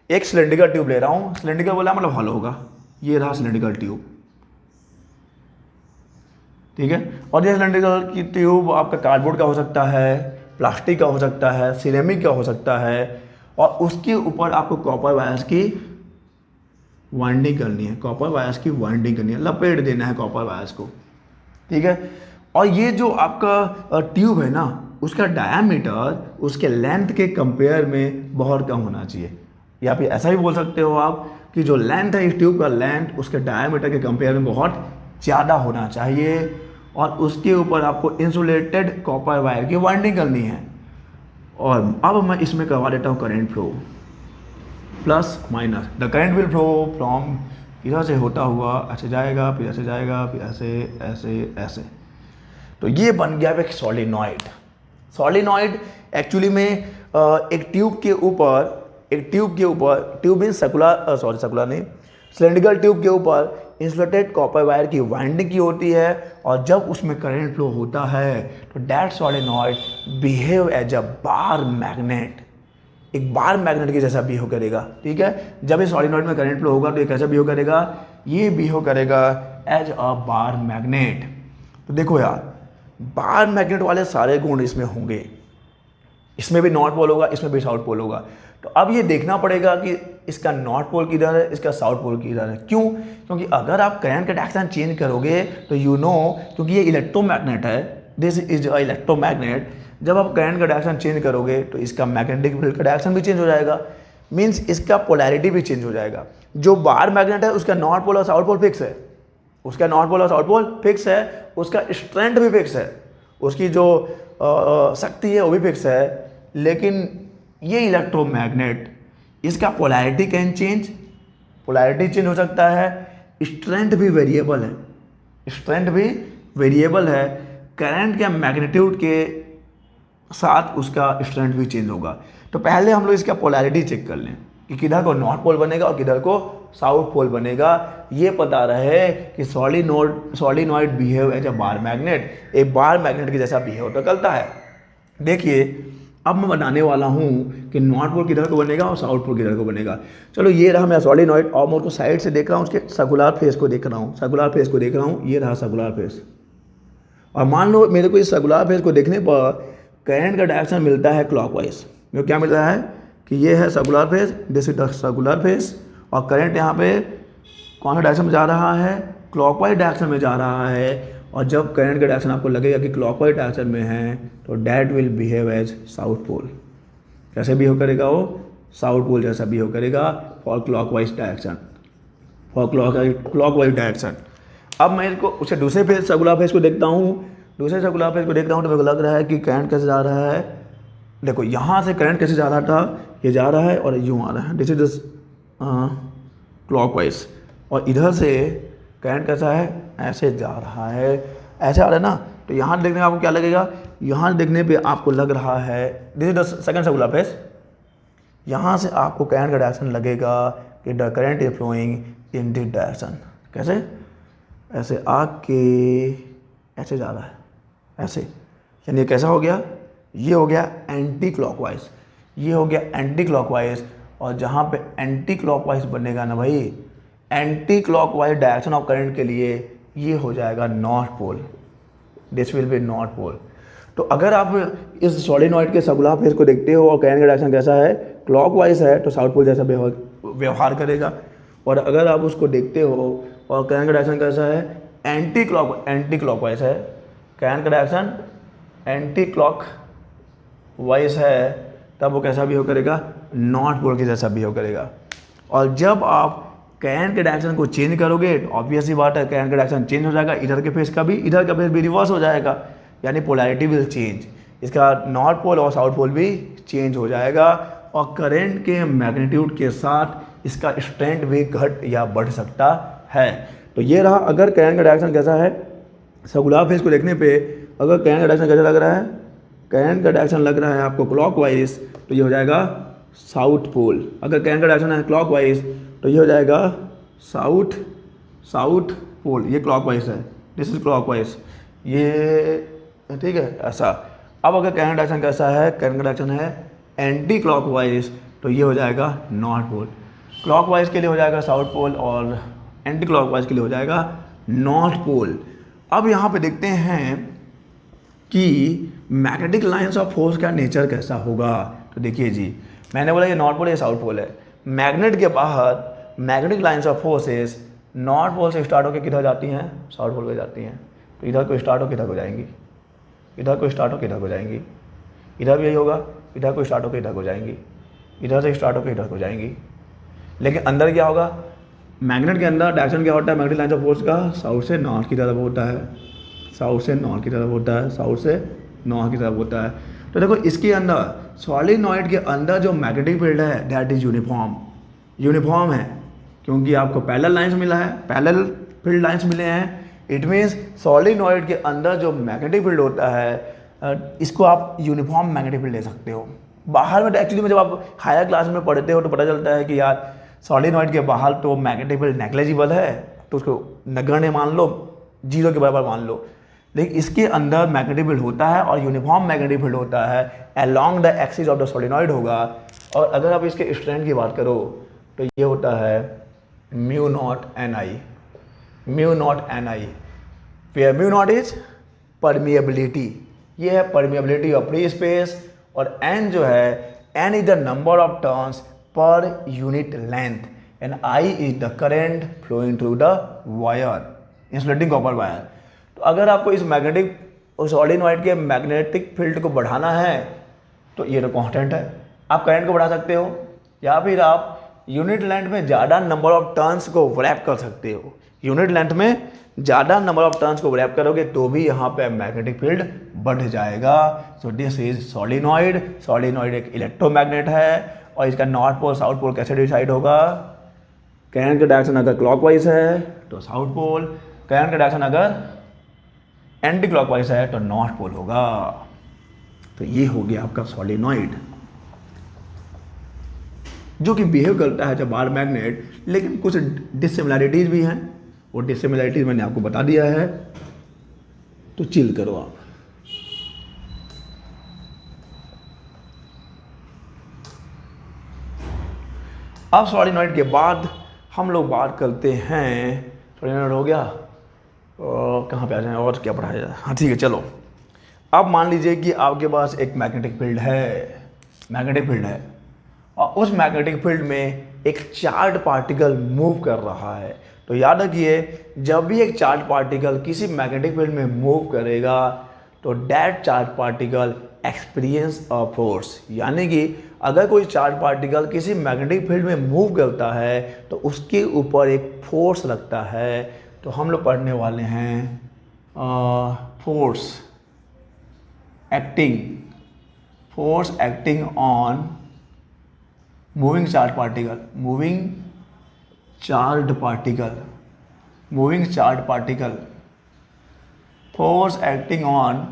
[SPEAKER 1] एक सिलेंड्रिकल ट्यूब ले रहा हूँ। सिलेंड्रिकल बोला मतलब हॉलो होगा, ये रहा सिलेंड्रिकल ट्यूब। ठीक है, और ये सिलेंड्रिकल की ट्यूब आपका कार्डबोर्ड का हो सकता है, प्लास्टिक का हो सकता है, सिरेमिक का हो सकता है, और उसके ऊपर आपको कॉपर वायर्स की वाइंडिंग करनी है, कॉपर वायर्स की वाइंडिंग करनी है, लपेट देना है कॉपर वायर्स को। ठीक है, और ये जो आपका ट्यूब है ना, उसका डायामीटर उसके लेंथ के कंपेयर में बहुत कम होना चाहिए, या फिर ऐसा भी बोल सकते हो आप कि जो लेंथ है इस ट्यूब का, लेंथ उसके डायामीटर के कंपेयर में बहुत ज़्यादा होना चाहिए, और उसके ऊपर आपको इंसुलेटेड कॉपर वायर की वाइंडिंग करनी है। और अब मैं इसमें करवा देता हूँ current flow, plus minus, the current will flow from, इधर से होता हुआ ऐसे जाएगा, फिर ऐसे जाएगा, फिर ऐसे ऐसे ऐसे। तो ये बन गया एक सॉलिनॉइड। सॉलिनॉइड एक्चुअली में एक ट्यूब के ऊपर, ट्यूब मीन सर्कुलर नहीं, सिलेंड्रिकल ट्यूब के ऊपर इंसुलेटेड कॉपर वायर की वाइंडिंग की होती है, और जब उसमें करंट फ्लो होता है तो that solenoid behave as a bar magnet, एक बार मैग्नेट के जैसा बिहेव करेगा। ठीक है, जब इस सॉलिनॉइड में करंट फ्लो होगा तो ये कैसा बिहेव करेगा, ये बिहेव करेगा एज अ बार मैग्नेट। तो देखो यार, बार मैग्नेट वाले सारे गुण इसमें होंगे, इसमें भी नॉर्थ पोल होगा, इसमें भी साउथ पोल होगा। तो अब ये देखना पड़ेगा कि इसका नॉर्थ पोल किधर है, इसका साउथ पोल किधर है। क्यों? क्योंकि अगर आप करंट का डायरेक्शन चेंज करोगे तो क्योंकि ये इलेक्ट्रोमैग्नेट है, दिस इज अ इलेक्ट्रोमैग्नेट, जब आप करंट का डायरेक्शन चेंज करोगे तो इसका मैग्नेटिक फील्ड का डायरेक्शन भी चेंज हो जाएगा, मीन्स इसका पोलैरिटी भी चेंज हो जाएगा। जो बार मैग्नेट है उसका नॉर्थ पोल और साउथ पोल फिक्स है, उसका नॉर्थ पोल और साउथ पोल फिक्स है, उसका स्ट्रेंथ भी फिक्स है, उसकी जो शक्ति है वो भी फिक्स है। लेकिन ये इलेक्ट्रोमैग्नेट, इसका polarity can change, polarity change हो सकता है, स्ट्रेंथ भी वेरिएबल है, स्ट्रेंथ भी वेरिएबल है, करंट के मैग्नीट्यूड के साथ उसका स्ट्रेंथ भी चेंज होगा। तो पहले हम लोग इसका पोलैरिटी चेक कर लें कि किधर को नॉर्थ पोल बनेगा और किधर को साउथ पोल बनेगा। ये पता रहे कि solenoid behave as a bar magnet, एक बार मैग्नेट के जैसा बिहेव तो करता है। देखिए अब मैं बताने वाला हूँ कि नॉर्थ पोल किधर को बनेगा और साउथ पोल किधर को बनेगा। चलो ये रहा मेरा सॉलिनॉइड, और मैं उसको साइड से देख रहा हूँ, उसके सर्कुलर फेस को देख रहा हूँ, सर्कुलर फेस को देख रहा हूँ, ये रहा सर्कुलर फेस। और मान लो मेरे को इस सर्कुलर फेस को देखने पर करंट का डायरेक्शन मिलता है क्लॉकवाइज। मेरे को क्या मिल रहा है कि ये है circular face, this is the circular face, और करंट यहाँ पे कौन सा डायरेक्शन में जा रहा है, क्लॉकवाइज डायरेक्शन में जा रहा है। और जब करंट का डायरेक्शन आपको लगेगा कि क्लॉकवाइज डायरेक्शन में है तो that will behave as south pole. कैसे बिहेव करेगा वो, साउथ पोल जैसा बिहेव करेगा for clockwise direction, for clockwise direction. अब मैं इसको उसे दूसरे फेज सर्कुलर फेज को देखता हूँ, दूसरे सर्कुलर फेज को देखता हूँ तो मेरे को लग रहा है कि करंट कैसे जा रहा है। देखो यहाँ से करंट कैसे जा रहा था, ये जा रहा है और यूँ आ रहा है, दिस इज क्लॉकवाइज, और इधर से करंट कैसा है, ऐसे जा रहा है, ऐसे आ रहा है ना। तो यहाँ देखने में आपको क्या लगेगा, यहाँ देखने पे आपको लग रहा है this is the second circular face, यहाँ से आपको करंट का डायरेक्शन लगेगा कि the current is flowing in this direction. कैसे? ऐसे आके ऐसे जा रहा है, ऐसे, यानी ये कैसा हो गया? ये हो गया एंटी क्लॉकवाइज, ये हो गया एंटी क्लॉकवाइज। और जहाँ पे एंटी क्लॉकवाइज बनेगा ना भाई, anti clockwise direction of current के लिए ये हो जाएगा north pole, this will be north pole. तो अगर आप इस सोलेनॉइड के सर्कुलर फेस को देखते हो और करंट का डायरेक्शन कैसा है, क्लॉकवाइज है, तो साउथ पोल जैसा व्यवहार करेगा। और अगर आप उसको देखते हो और करंट का डायरेक्शन कैसा है, एंटी क्लॉकवाइज है, करंट का डायरेक्शन एंटी क्लॉकवाइज है, तब वो कैसा बिहेव करेगा? नॉर्थ पोल के जैसा बिहेव करेगा। और जब आप करंट के डायरेक्शन को चेंज करोगे तो ऑब्वियस ही बात है करंट का डायरेक्शन चेंज हो जाएगा, इधर के फेस का भी, इधर का फेस भी रिवर्स हो जाएगा, यानी पोलैरिटी विल चेंज। इसका नॉर्थ पोल और साउथ पोल भी चेंज हो जाएगा और करंट के मैग्नीट्यूड के साथ इसका स्ट्रेंथ भी घट या बढ़ सकता है। तो ये रहा, अगर करंट का डायरेक्शन कैसा है, सर्कुलर फेस को देखने पे अगर करंट का डायरेक्शन कैसा लग रहा है, करंट का डायरेक्शन लग रहा है आपको क्लॉकवाइज, तो ये हो जाएगा साउथ पोल। अगर करंट का डायरेक्शन है क्लॉकवाइज तो ये हो जाएगा साउथ पोल। ये क्लॉकवाइज है, दिस इज क्लॉकवाइज, ये ठीक है ऐसा। अब अगर करंट डायरेक्शन कैसा है, करंट का डायरेक्शन है एंटी क्लॉकवाइज, तो ये हो जाएगा नॉर्थ पोल। क्लॉकवाइज के लिए हो जाएगा साउथ पोल और एंटी क्लॉकवाइज के लिए हो जाएगा नॉर्थ पोल। अब यहाँ पे देखते हैं कि मैग्नेटिक लाइंस ऑफ फोर्स का नेचर कैसा होगा। तो देखिए जी, मैंने बोला ये नॉर्थ पोल, ये साउथ पोल है। मैग्नेट के बाहर magnetic lines of forces north pole से स्टार्ट होकर किधर जाती हैं, साउथ पोल पे जाती हैं। तो इधर को स्टार्ट हो किधर को जाएंगी, इधर को स्टार्ट हो किधर को जाएंगी, इधर भी यही होगा, इधर को स्टार्ट होकर इधर को जाएंगी, इधर से स्टार्ट होकर इधर को जाएंगी। लेकिन अंदर क्या होगा, मैग्नेट के अंदर डायरेक्शन क्या होता है मैग्नेटिक लाइंस ऑफ फोर्स का, साउथ से नॉर्थ की तरफ होता है, साउथ से नॉर्थ की तरफ होता है, साउथ से नॉर्थ की तरफ होता है। तो देखो इसके अंदर सॉलिनॉइड के अंदर जो मैग्नेटिक फील्ड है दैट इज यूनिफॉर्म है, क्योंकि आपको पैरेलल लाइंस मिला है, पैरेलल फील्ड लाइंस मिले हैं। इट मीन्स सॉलिनॉइड के अंदर जो मैग्नेटिक फील्ड होता है इसको आप यूनिफॉर्म मैग्नेटिक फील्ड ले सकते हो। बाहर में एक्चुअली में जब आप हायर क्लास में पढ़ते हो तो पता चलता है कि यार सॉलिनॉइड के बाहर तो मैग्नेटिक फील्ड नेग्लिजिबल है, तो उसको नगण्य मान लो, जीरो के बराबर मान लो। लेकिन इसके अंदर मैग्नेटिक फील्ड होता है और यूनिफॉर्म मैग्नेटिक फील्ड होता है, along the axis of the solenoid होगा। और अगर आप इसके स्ट्रेंथ की बात करो तो ये होता है mu naught N I, where mu naught is permeability, ये है परमिएबिलिटी ऑफ फ्री स्पेस। और एन जो है, N is the number of turns per unit length and I is the current flowing through the wire, insulating copper wire. तो अगर आपको इस magnetic solenoid के मैग्नेटिक फील्ड को बढ़ाना है तो ये तो कांस्टेंट है, आप करंट को बढ़ा सकते हो, या फिर आप यूनिट लेंथ में ज़्यादा नंबर ऑफ टर्न्स को रैप कर सकते हो। यूनिट लेंथ में ज़्यादा नंबर ऑफ टर्न्स को रैप करोगे तो भी यहाँ पे मैग्नेटिक फील्ड बढ़ जाएगा। सो दिस इज सॉलिनॉइड। सॉलिनॉइड एक इलेक्ट्रोमैग्नेट है और इसका नॉर्थ पोल साउथ पोल कैसे डिसाइड होगा, करंट का डायरेक्शन अगर क्लॉकवाइज है तो साउथ पोल, करंट का डायरेक्शन अगर एंटी क्लॉकवाइज है तो नॉर्थ पोल होगा। तो ये हो गया आपका सॉलिनॉइड, जो कि बिहेव करता है जब बार मैग्नेट, लेकिन कुछ डिसिमिलैरिटीज भी हैं, वो डिसिमिलैरिटीज मैंने आपको बता दिया है। तो चिल करो आप। अब सॉलिनॉइड के बाद हम लोग बात करते हैं, सॉलिनॉइड हो गया और कहाँ पे आ जाए और क्या पढ़ाया जाए। हाँ ठीक है चलो, अब मान लीजिए कि आपके पास एक मैग्नेटिक फील्ड है और उस मैग्नेटिक फील्ड में एक चार्ज पार्टिकल मूव कर रहा है। तो याद रखिए, जब भी एक चार्ज पार्टिकल किसी मैग्नेटिक फील्ड में मूव करेगा तो that charge particle experience a force, यानी कि अगर कोई चार्ज पार्टिकल किसी मैग्नेटिक फील्ड में मूव करता है तो उसके ऊपर एक फोर्स लगता है। तो हम लोग पढ़ने वाले हैं force acting on moving charge particle, force acting on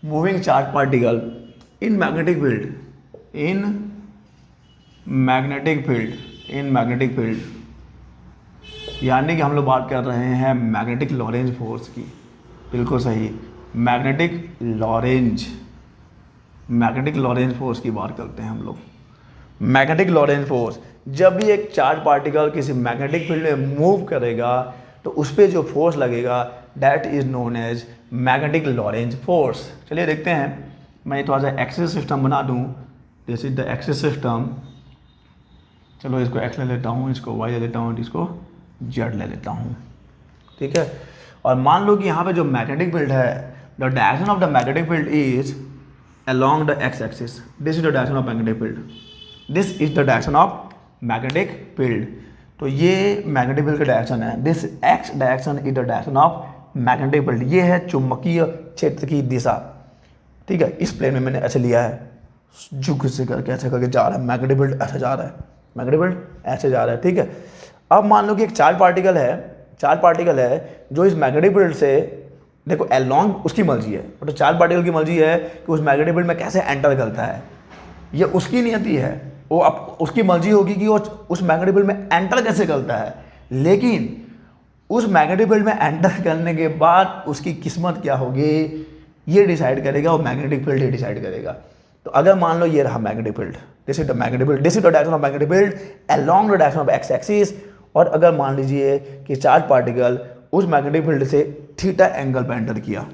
[SPEAKER 1] moving charge particle in magnetic field magnetic field, in magnetic field, यानी कि हम लोग बात कर रहे हैं मैग्नेटिक लॉरेंज फोर्स की। बिल्कुल सही, magnetic Lorentz, magnetic Lorentz force की बात करते हैं हम लोग। मैग्नेटिक लॉरेंज फोर्स, जब भी एक चार्ज पार्टिकल किसी मैग्नेटिक फील्ड में मूव करेगा तो उस पर जो फोर्स लगेगा that is known as magnetic Lorentz force. चलिए देखते हैं, मैं थोड़ा सा एक्सिस सिस्टम बना दूं। This is the axis system. चलो इसको एक्स ले लेता हूँ, इसको वाई ले लेता हूँ, इसको जेड ले लेता हूँ, ठीक है। और मान लो कि यहाँ पे जो मैग्नेटिक फील्ड है, the direction of the magnetic field is along the x axis. This is the direction of magnetic field. This is the direction of magnetic field. तो ये मैग्नेटिक फील्ड का डायरेक्शन है। This x direction is the direction of magnetic field. ये है चुंबकीय क्षेत्र की दिशा, ठीक है। इस प्लेन में मैंने ऐसे लिया है, झुक से करके ऐसे करके जा रहा है, मैग्नेटिक फील्ड ऐसे जा रहा है, मैग्नेटिक फील्ड ऐसे जा रहा है, ठीक है। अब मान लो कि एक चार्ज पार्टिकल है जो इस मैग्नेटिक फील्ड से, देखो एलॉन्ग उसकी मर्जी है, तो चार्ज पार्टिकल की मर्जी है कि उस मैग्नेटिक फील्ड में कैसे एंटर करता है, ये उसकी नियति है। वो अब उसकी मर्जी होगी कि वो उस मैग्नेटिक फील्ड में एंटर कैसे करता है, लेकिन उस मैग्नेटिक फील्ड में एंटर करने के बाद उसकी किस्मत क्या होगी ये डिसाइड करेगा, वो मैग्नेटिक फील्ड ही डिसाइड करेगा। तो अगर मान लो ये रहा magnetic field, this is the magnetic field, this is the direction of magnetic field along the direction of x axis. और अगर मान लीजिए कि चार्ज पार्टिकल उस मैग्नेटिक फील्ड से थीटा एंगल पर एंटर किया,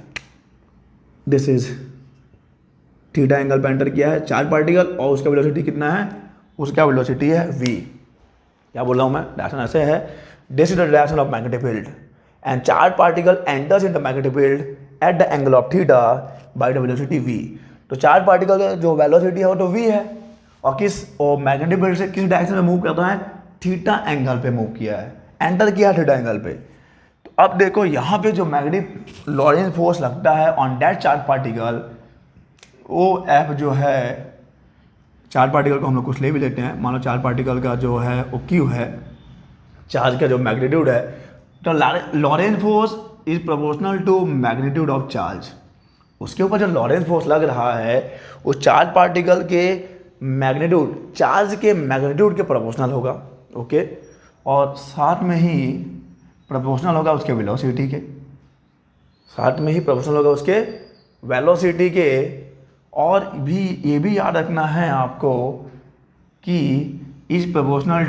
[SPEAKER 1] दिस इज थीटा एंगल पर एंटर किया है चार्ज पार्टिकल, और उसका वेलोसिटी कितना है, उसका वेलोसिटी है v। क्या बोल रहा हूँ मैं, डायरेक्शन ऐसे है, this is the direction of magnetic field and charge particle enters in the magnetic field at the angle of theta by the velocity v। तो चार्ज पार्टिकल का जो वेलोसिटी है वो तो v है, और मैग्नेटिक फील्ड से किस डायरेक्शन में मूव कर रहा है, थीटा एंगल पे मूव किया है, एंटर किया थीटा एंगल पे। तो अब देखो यहाँ पे जो मैग्नेटिक लॉरेंज फोर्स लगता है ऑन दैट चार्ज पार्टिकल, वो एफ जो है, चार्ज पार्टिकल को हम लोग कुछ ले भी लेते हैं, मान लो चार्ज पार्टिकल का जो है वो क्यू है, चार्ज का जो मैग्नीट्यूड है, तो Lorentz force is proportional to magnitude of charge. उसके ऊपर जो लॉरेंज फोर्स लग रहा है वो चार्ज पार्टिकल के मैग्नीट्यूड, चार्ज के मैग्नीट्यूड के प्रोपोर्शनल होगा, ओके। और साथ में ही प्रोपोर्शनल होगा उसके वेलोसिटी के, साथ में ही प्रोपोर्शनल होगा उसके वेलोसिटी के। और भी ये भी याद रखना है आपको कि is proportional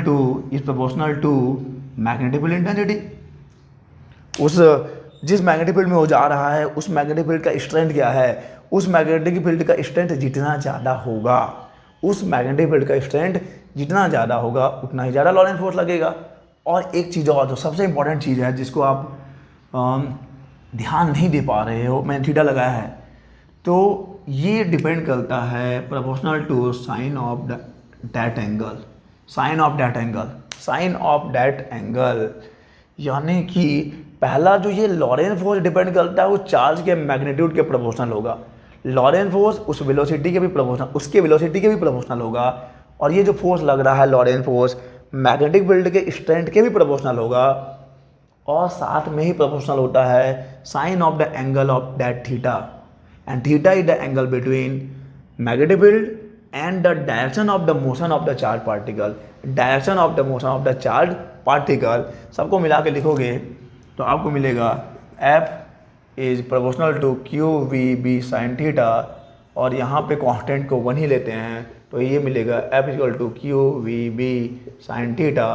[SPEAKER 1] to magnetic field intensity. उस जिस मैग्नेटिक फील्ड में हो जा रहा है उस मैग्नेटिक फील्ड का स्ट्रेंथ क्या है, उस मैग्नेटिक फील्ड का स्ट्रेंथ जितना ज़्यादा होगा, उस मैग्नेटिक फील्ड का स्ट्रेंथ जितना ज़्यादा होगा उतना ही ज़्यादा लॉरेंज फोर्स लगेगा। और एक चीज़ और जो सबसे इंपॉर्टेंट चीज़ है जिसको आप ध्यान नहीं दे पा रहे हो, मैंने थीटा लगाया है, तो ये डिपेंड करता है proportional to sine of that angle, sine of that angle. यानी कि पहला जो ये लॉरेंज फोर्स डिपेंड करता है वो चार्ज के मैग्नीट्यूड के प्रोपोर्शनल होगा, लॉरेंज फोर्स उस वेलोसिटी के भी प्रोपोर्शनल, उसके वेलोसिटी के भी प्रोपोर्शनल होगा। और ये जो फोर्स लग रहा है लॉरेंज फोर्स मैग्नेटिक फील्ड के स्ट्रेंथ के भी प्रोपोर्शनल होगा, और साथ में ही प्रोपोर्शनल होता है sine of the angle of that theta, and theta is the angle between magnetic field and the direction of the motion of the charge particle, direction of the motion of the charge particle. सबको मिला के लिखोगे तो आपको मिलेगा F is proportional to q v B sine theta, और यहाँ पे कांस्टेंट को 1 ही लेते हैं तो ये मिलेगा F equal to q v B sine theta,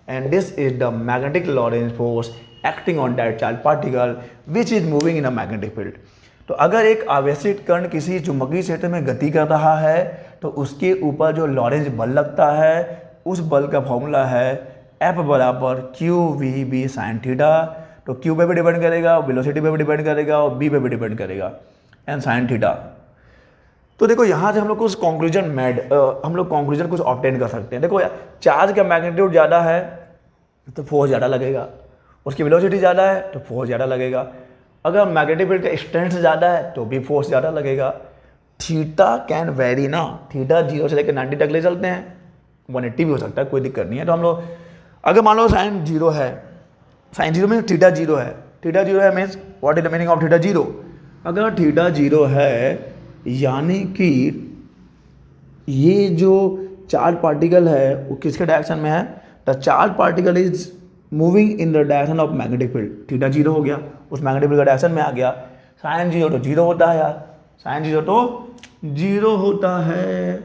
[SPEAKER 1] and this is the magnetic Lorentz force acting on that charge particle which is moving in a magnetic field. तो अगर एक आवेशित कण किसी चुंबकीय क्षेत्र में गति कर रहा है तो उसके ऊपर जो लॉरेंज बल लगता है उस बल का फॉर्मूला है एफ बराबर q v B sine theta. तो क्यू पे भी डिपेंड करेगा, वेलोसिटी पे भी डिपेंड करेगा, और बी पे भी डिपेंड करेगा, एंड साइन थीटा। तो देखो यहाँ से हम लोग कुछ कंक्लूजन कुछ ऑब्टेन कर सकते हैं। देखो चार्ज का मैग्नीट्यूड ज़्यादा है तो फोर्स ज़्यादा लगेगा, उसकी वेलोसिटी ज़्यादा है तो फोर्स ज़्यादा लगेगा, अगर मैग्नेटिक फील्ड का स्ट्रेंथ ज़्यादा है तो भी फोर्स ज़्यादा लगेगा। थीटा कैन वेरी ना, थीटा 0 से लेकर 90 तक ले चलते हैं, 180 भी हो सकता है, कोई दिक्कत नहीं है। तो हम लोग अगर मान लो साइन 0 है, साइन 0 मीन्स थीटा 0 है, थीटा 0 है means what is the meaning of theta 0। अगर थीटा 0 है यानी कि ये जो चार्ज पार्टिकल है वो किसके डायरेक्शन में है? The charge particle is moving in the direction of magnetic field. Theta zero हो गया, उस मैग्नेटिक फील्ड का डायरेक्शन में आ गया। साइन जीरो तो जीरो होता है यार, साइन जीरो तो जीरो होता है।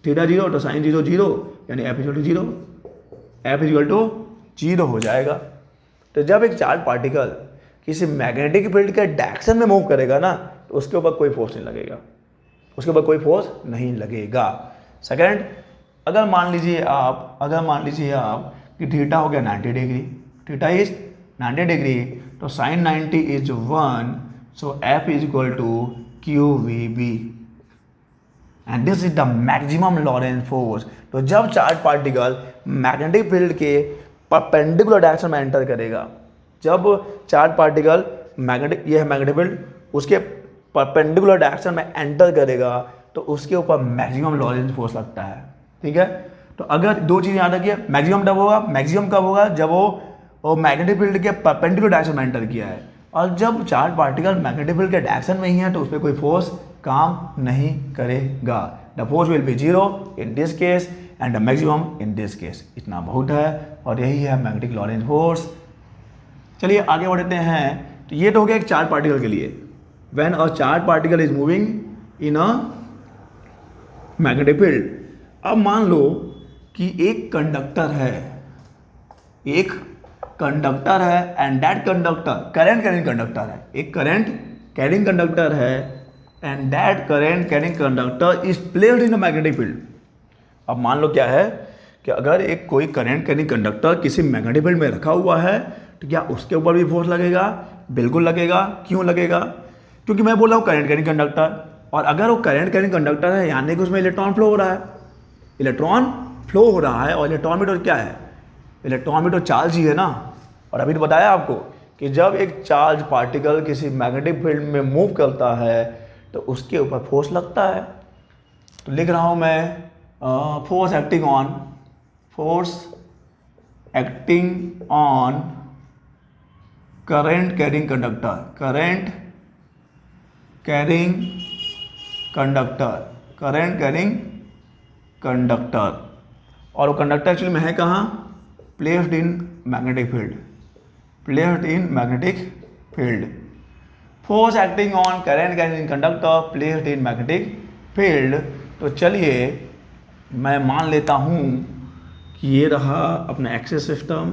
[SPEAKER 1] थीटा जीरो तो साइन जीरो जीरो, यानी F equal to zero, F equal to zero हो जाएगा। तो जब एक चार्ज पार्टिकल किसी मैग्नेटिक फील्ड के डायरेक्शन में मूव करेगा ना, तो उसके ऊपर कोई फोर्स नहीं लगेगा, उसके ऊपर कोई फोर्स नहीं लगेगा। सेकंड, अगर मान लीजिए आप कि थीटा हो गया 90 डिग्री, थीटा इज 90 डिग्री, तो sine 90 is 1, so F is equal to q v B and this is the maximum Lorentz force. तो जब चार्ज पार्टिकल मैग्नेटिक फील्ड के परपेंडिकुलर डायरेक्शन में एंटर करेगा, जब चार्ज पार्टिकल मैग्नेटिक, ये है magnetic field, उसके परपेंडिकुलर डायरेक्शन में एंटर करेगा तो उसके ऊपर मैक्सिमम लॉरेंट फोर्स लगता है। ठीक है, तो अगर दो चीज़ याद रखिए, मैक्सिमम कब होगा? मैक्सिमम कब होगा? जब वो मैग्नेटिक फील्ड के परपेंडिकुलर डायरेक्शन में एंटर किया है, और जब चार्ज पार्टिकल मैग्नेटिक फील्ड के डायरेक्शन में ही है तो उस पर कोई फोर्स काम नहीं करेगा। The force will be zero in this case and the maximum in this case. इतना बहुत है, और यही है मैग्नेटिक लॉरेंट फोर्स। चलिए आगे बढ़ते हैं। तो ये तो हो गया एक चार्ज पार्टिकल के लिए। When a charge particle is moving in a magnetic field. अब मान लो कि एक कंडक्टर है and that conductor current carrying conductor है, एक करंट कैरिंग कंडक्टर है and that current carrying conductor is placed in a magnetic field. अब मान लो क्या है कि अगर एक कोई करंट कैरिंग कंडक्टर किसी मैग्नेटिक फील्ड में रखा हुआ है तो क्या उसके ऊपर भी फोर्स लगेगा? बिल्कुल लगेगा। क्यों लगेगा? क्योंकि मैं बोल रहा हूँ करंट कैरिंग कंडक्टर, और अगर वो करंट कैरिंग कंडक्टर है यानी कि उसमें इलेक्ट्रॉन फ्लो हो रहा है, इलेक्ट्रॉन फ्लो हो रहा है, और इलेक्ट्रॉन में तो क्या है? इलेक्ट्रॉन में तो चार्ज ही है ना। और अभी तो बताया आपको कि जब एक चार्ज पार्टिकल किसी मैग्नेटिक फील्ड में मूव करता है तो उसके ऊपर फोर्स लगता है। तो लिख रहा हूँ मैं force acting on current carrying conductor, और वो कंडक्टर एक्चुअली में है कहाँ? Placed in magnetic field. Force acting on current carrying conductor placed in magnetic field. तो चलिए मैं मान लेता हूँ कि ये रहा अपना एक्सिस सिस्टम,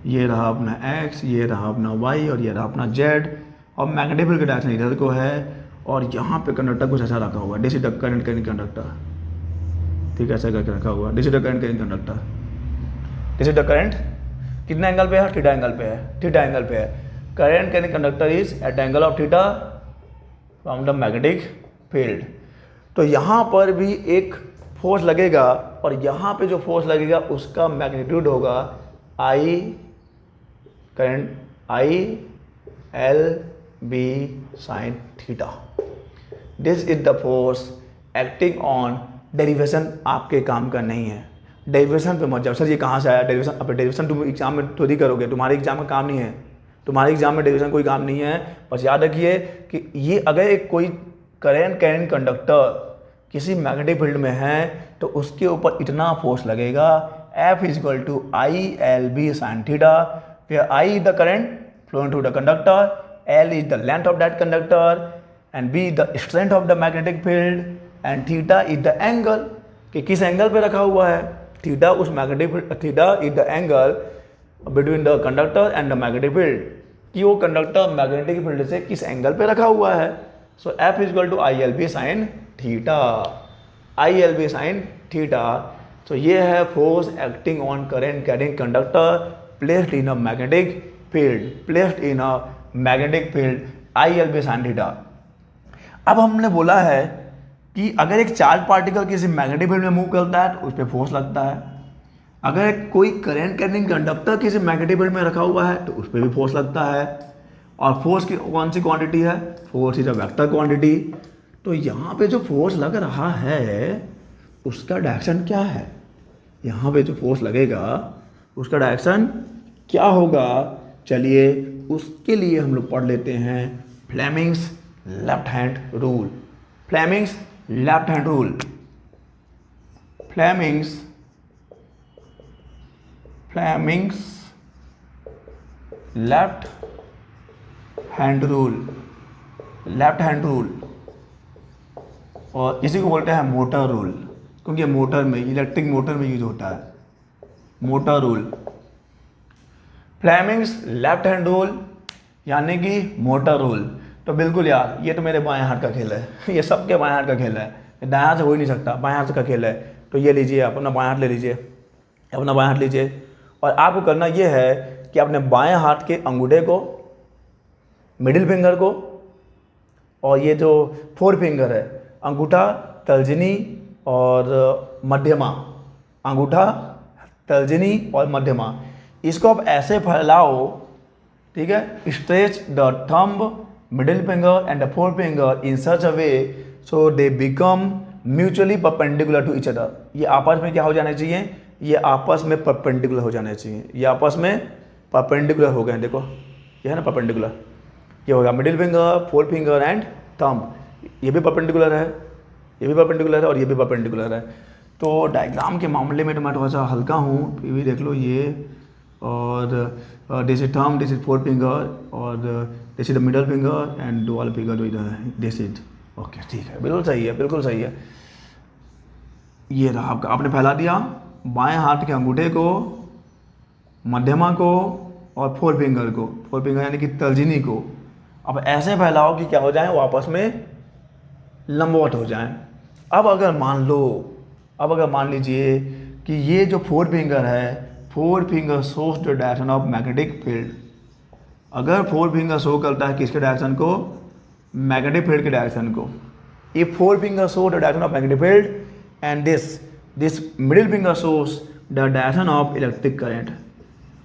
[SPEAKER 1] ये रहा अपना x, ये रहा अपना y और ये रहा अपना z, और मैग्नेटिक फील्ड का डायरेक्शन इधर को है, और यहाँ पे कंडक्टर कुछ ऐसा रखा हुआ है, this is the current carrying conductor. ठीक है, ऐसा करके रखा हुआ है, this is the current carrying conductor, this is the current कितना एंगल पे है? थीटा एंगल पे है, थीटा एंगल पे है। Current carrying conductor is at angle of theta from the magnetic field. तो यहाँ पर भी एक फोर्स लगेगा, और यहाँ पे जो फोर्स लगेगा उसका मैग्नीट्यूड होगा I L B sin theta. This is the force acting on. Derivation आपके काम का नहीं है, डेरिवेशन पे मत जाओ। सर ये कहाँ से आया डेरिवेशन? अब डेरिवेशन तुम एग्जाम में थोड़ी करोगे, तुम्हारे एग्जाम में काम नहीं है, तुम्हारे एग्जाम में डेरिवेशन कोई काम नहीं है। बस याद रखिए कि ये अगर एक कोई करंट कैरिंग कंडक्टर किसी मैग्नेटिक फील्ड में है तो उसके ऊपर इतना फोर्स लगेगा, F is equal to ILB sin theta, where I is the current flowing through the conductor, L is the length of that conductor, and B the strength of the magnetic field, and theta is the angle कि किस angle पे रखा हुआ है। Theta उस magnetic, theta is the angle between the conductor and the magnetic field, कि वो conductor magnetic field से किस एंगल पे रखा हुआ है। So F is equal to ILB sin theta, ILB sin theta. तो ये है force acting on current carrying conductor placed in a magnetic field, ILB sin theta. अब हमने बोला है कि अगर एक चार्ज पार्टिकल किसी मैग्नेटिक फील्ड में मूव करता है तो उस पर फोर्स लगता है। अगर कोई करंट कैरिंग कंडक्टर किसी मैग्नेटिक फील्ड में रखा हुआ है तो उस पर भी फोर्स लगता है। और फोर्स की कौन सी क्वांटिटी है? Force is a vector quantity. तो यहाँ पे जो फोर्स लग रहा है उसका डायरेक्शन क्या है? यहाँ पे जो फोर्स लगेगा उसका डायरेक्शन क्या होगा? चलिए उसके लिए हम लोग पढ़ लेते हैं Fleming's left hand rule. Fleming's left hand rule, और इसी को बोलते हैं मोटर रूल, क्योंकि मोटर में, इलेक्ट्रिक मोटर में यूज होता है motor rule. Fleming's left hand rule यानी कि मोटर रूल। तो बिल्कुल यार, ये तो मेरे बाएं हाथ का खेल है ये सबके बाएं हाथ का खेल है, दाएं हाथ से हो ही नहीं सकता, बाएं हाथ का खेल है। तो ये लीजिए, आप अपना बाएं हाथ ले लीजिए, अपना बाएं हाथ लीजिए, और आपको करना ये है कि अपने बाएं हाथ के अंगूठे को, मिडिल फिंगर को, और ये जो फोर फिंगर है, अंगूठा, तर्जनी और मध्यमा, अंगूठा, तर्जनी और मध्यमा, इसको आप ऐसे फैलाओ, ठीक है। Stretch the thumb, middle finger and the forefinger in such a way so they become mutually perpendicular to each other. ये आपस में क्या हो जाने चाहिए, ये आपस में परपेंडिकुलर हो जाने चाहिए, ये आपस में परपेंडिकुलर हो गए। देखो ये है ना परपेंडिकुलर, ये होगा middle finger, four finger and thumb, ये भी परपेंडिकुलर है, ये भी परपेंडिकुलर है और ये भी परपेंडिकुलर है। तो डायग्राम के मामले में तो मैं थोड़ा सा हल्का हूँ, फिर भी देख लो ये, और this is thumb, this is four finger, और this is the middle finger and दो वाला फिंगर जो इधर है, दिस इज ओके, ठीक है, बिल्कुल सही है, बिल्कुल सही है। ये रहा आपका, आपने फैला दिया बाएं हाथ के अंगूठे को, मध्यमा को और फोर फिंगर को, फोर फिंगर यानी कि तर्जनी को। अब ऐसे फैलाओ कि क्या हो जाए, वो आपस में लंबवत हो जाए। अब अगर मान लीजिए कि ये जो फोर फिंगर है, four finger shows the direction of magnetic field. अगर फोर फिंगर शो करता है किसके डायरेक्शन को, मैग्नेटिक फील्ड के डायरेक्शन को। ये four finger show the direction of magnetic field and this middle finger shows the direction of electric current,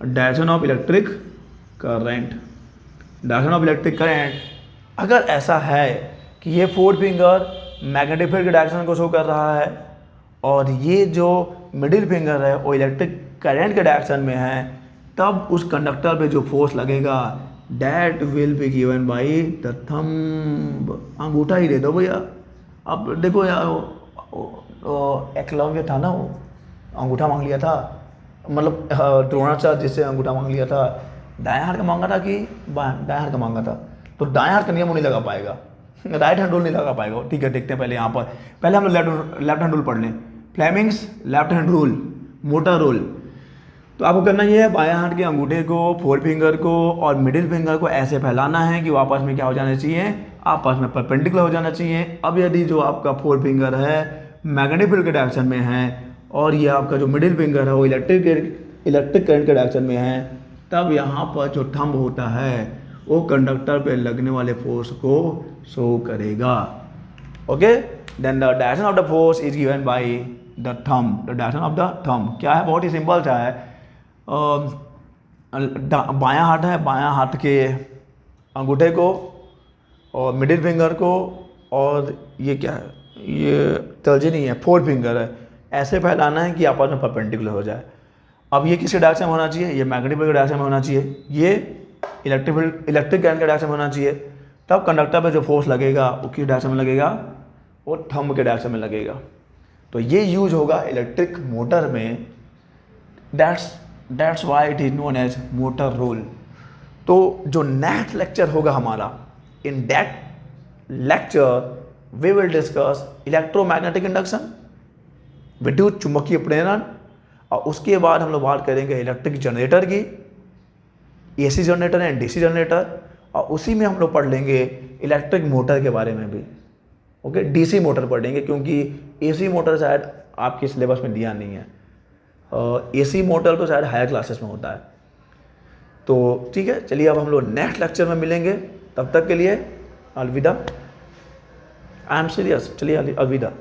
[SPEAKER 1] direction of electric current, direction of electric current. अगर ऐसा है कि ये फोर फिंगर मैग्नेटिक फील्ड के direction को show कर रहा है और ये जो मिडिल फिंगर है वो इलेक्ट्रिक करंट के डायरेक्शन में है, तब उस कंडक्टर पे जो फोर्स लगेगा that will be given by the thumb. अंगूठा ही दे दो भैया। अब देखो यार, एकलव्य था ना, वो अंगूठा मांग लिया था, मतलब द्रोणाचार्य जिससे अंगूठा मांग लिया था, दाएं हाथ का मांगा था कि दाएं हाथ का मांगा था, तो दाएं हाथ का नियम नहीं लगा पाएगा, राइट हैंड रूल नहीं लगा पाएगा। ठीक है, देखते हैं पहले यहाँ पर, पहले हम लोग लेफ्ट हैंड रूल पढ़ लें। Fleming's left hand rule, motor rule. तो आपको करना ये है, बाएं हाथ के अंगूठे को, फोर फिंगर को और मिडिल फिंगर को ऐसे फैलाना है कि वो आपस में क्या हो जाना चाहिए, आपस में परपेंडिकुलर हो जाना चाहिए। अब यदि जो आपका फोर फिंगर है मैग्नेटिक फील्ड के डायरेक्शन में है और ये आपका जो मिडिल फिंगर है वो इलेक्ट्रिक करंट के डायरेक्शन में है, तब यहाँ पर जो थंब होता है वो कंडक्टर पे लगने वाले फोर्स को शो करेगा। Okay, then the direction of the force is given by the thumb. The direction of the thumb क्या है, बहुत ही सिंपल सा है। बायां हाथ है, बायां हाथ के अंगूठे को और मिडिल फिंगर को, और ये क्या है, ये तर्जनी है, फोर फिंगर है, ऐसे फैलाना है कि आपस में परपेंडिकुलर हो जाए। अब ये किसके डायरेक्शन में होना चाहिए, ये मैग्नेटिक फील्ड के डायरेक्शन में होना चाहिए, ये इलेक्ट्रिक करंट के डायरेक्शन में होना चाहिए। तब कंडक्टर पे जो फोर्स लगेगा वो किस डायरेक्शन में लगेगा, वो थंब के डायरेक्शन में लगेगा। तो ये यूज होगा इलेक्ट्रिक मोटर में, that's why it is known as motor rule. तो जो नेक्स्ट लेक्चर होगा हमारा, in that lecture we will discuss electromagnetic induction, विद्युत चुंबकीय प्रेरण, और उसके बाद हम लोग बात करेंगे इलेक्ट्रिक जनरेटर की, AC generator and DC generator, और उसी में हम लोग पढ़ लेंगे इलेक्ट्रिक मोटर के बारे में भी। ओके, डीसी मोटर पढ़ेंगे क्योंकि एसी मोटर शायद आपके सिलेबस में दिया नहीं है, एसी मोटर तो शायद हायर क्लासेस में होता है। तो ठीक है, चलिए अब हम लोग नेक्स्ट लेक्चर में मिलेंगे, तब तक के लिए अलविदा। आई एम सीरियस, चलिए अलविदा।